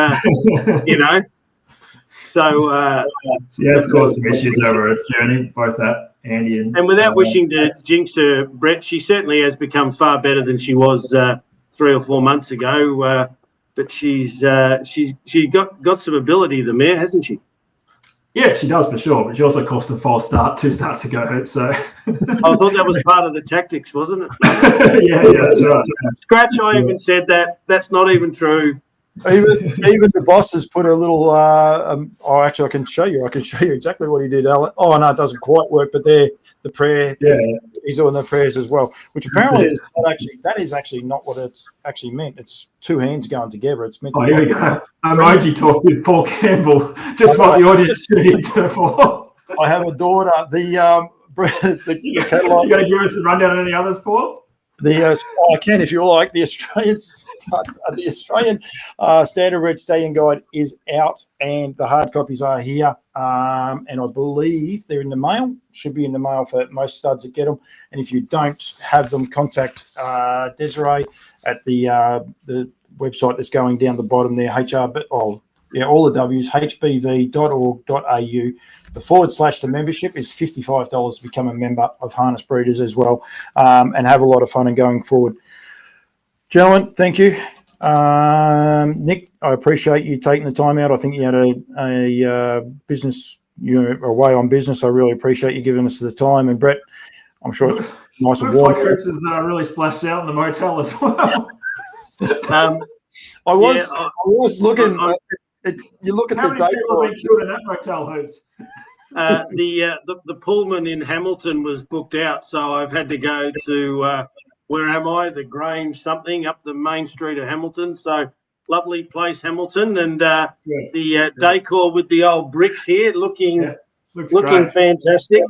So she has caused some issues over her journey, both that. Andy and without wishing to jinx her, Brett, she certainly has become far better than she was 3 or 4 months ago. But she's got some ability, the mare, hasn't she? Yeah, she does for sure. But she also cost a false start 2 starts ago. So I thought that was part of the tactics, wasn't it? yeah, that's right. Scratch, I even said that. That's not even true. Even the boss has put a little. Actually, I can show you. I can show you exactly what he did. Oh no, it doesn't quite work. But there, the prayer. Yeah, he's doing the prayers as well, which apparently is not actually. That is actually not what it's actually meant. It's 2 hands going together. It's meant. Here we go. Emoji talk with Paul Campbell. Just what the audience should enter for. I have a daughter. The catalog. You going to give us a rundown on any others, Paul? I can, if you like. The Australian Standard Red Stallion Guide is out, and the hard copies are here. And I believe they're in the mail. Should be in the mail for most studs that get them. And if you don't have them, contact Desiree at the website that's going down the bottom there. All the W's, hbv.org.au. The / the membership is $55 to become a member of Harness Breeders as well, and have a lot of fun and going forward. Gentlemen, thank you. Nick, I appreciate you taking the time out. I think you had a business, away on business. I really appreciate you giving us the time. And Brett, I'm sure it's nice and warm. Looks like Cripps is really splashed out in the motel as well. I was looking. You look at How the many date. people have been killed in that motel, Hoops? The Pullman in Hamilton was booked out, so I've had to go to where am I? The Grange something up the main street of Hamilton. So lovely place, Hamilton, and the decor with the old bricks here looking fantastic.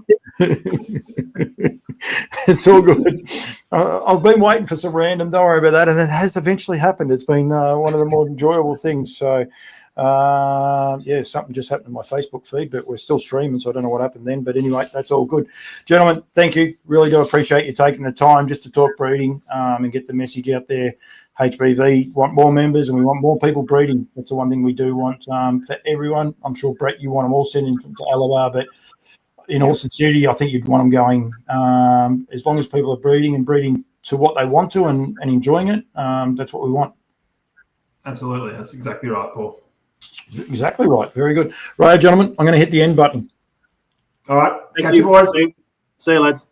It's all good. I've been waiting for some random. Don't worry about that, and it has eventually happened. It's been one of the more enjoyable things. So. Something just happened in my Facebook feed, but we're still streaming, so I don't know what happened then. But anyway, that's all good. Gentlemen, thank you. Really do appreciate you taking the time just to talk breeding and get the message out there. HBV want more members and we want more people breeding. That's the one thing we do want for everyone. I'm sure, Brett, you want them all sent into Alabar, but in all sincerity, I think you'd want them going as long as people are breeding and breeding to what they want to and enjoying it. That's what we want. Absolutely. That's exactly right, Paul. Exactly right. Very good. Right, gentlemen, I'm going to hit the end button. All right. Thank Catch you, boys. See you, lads.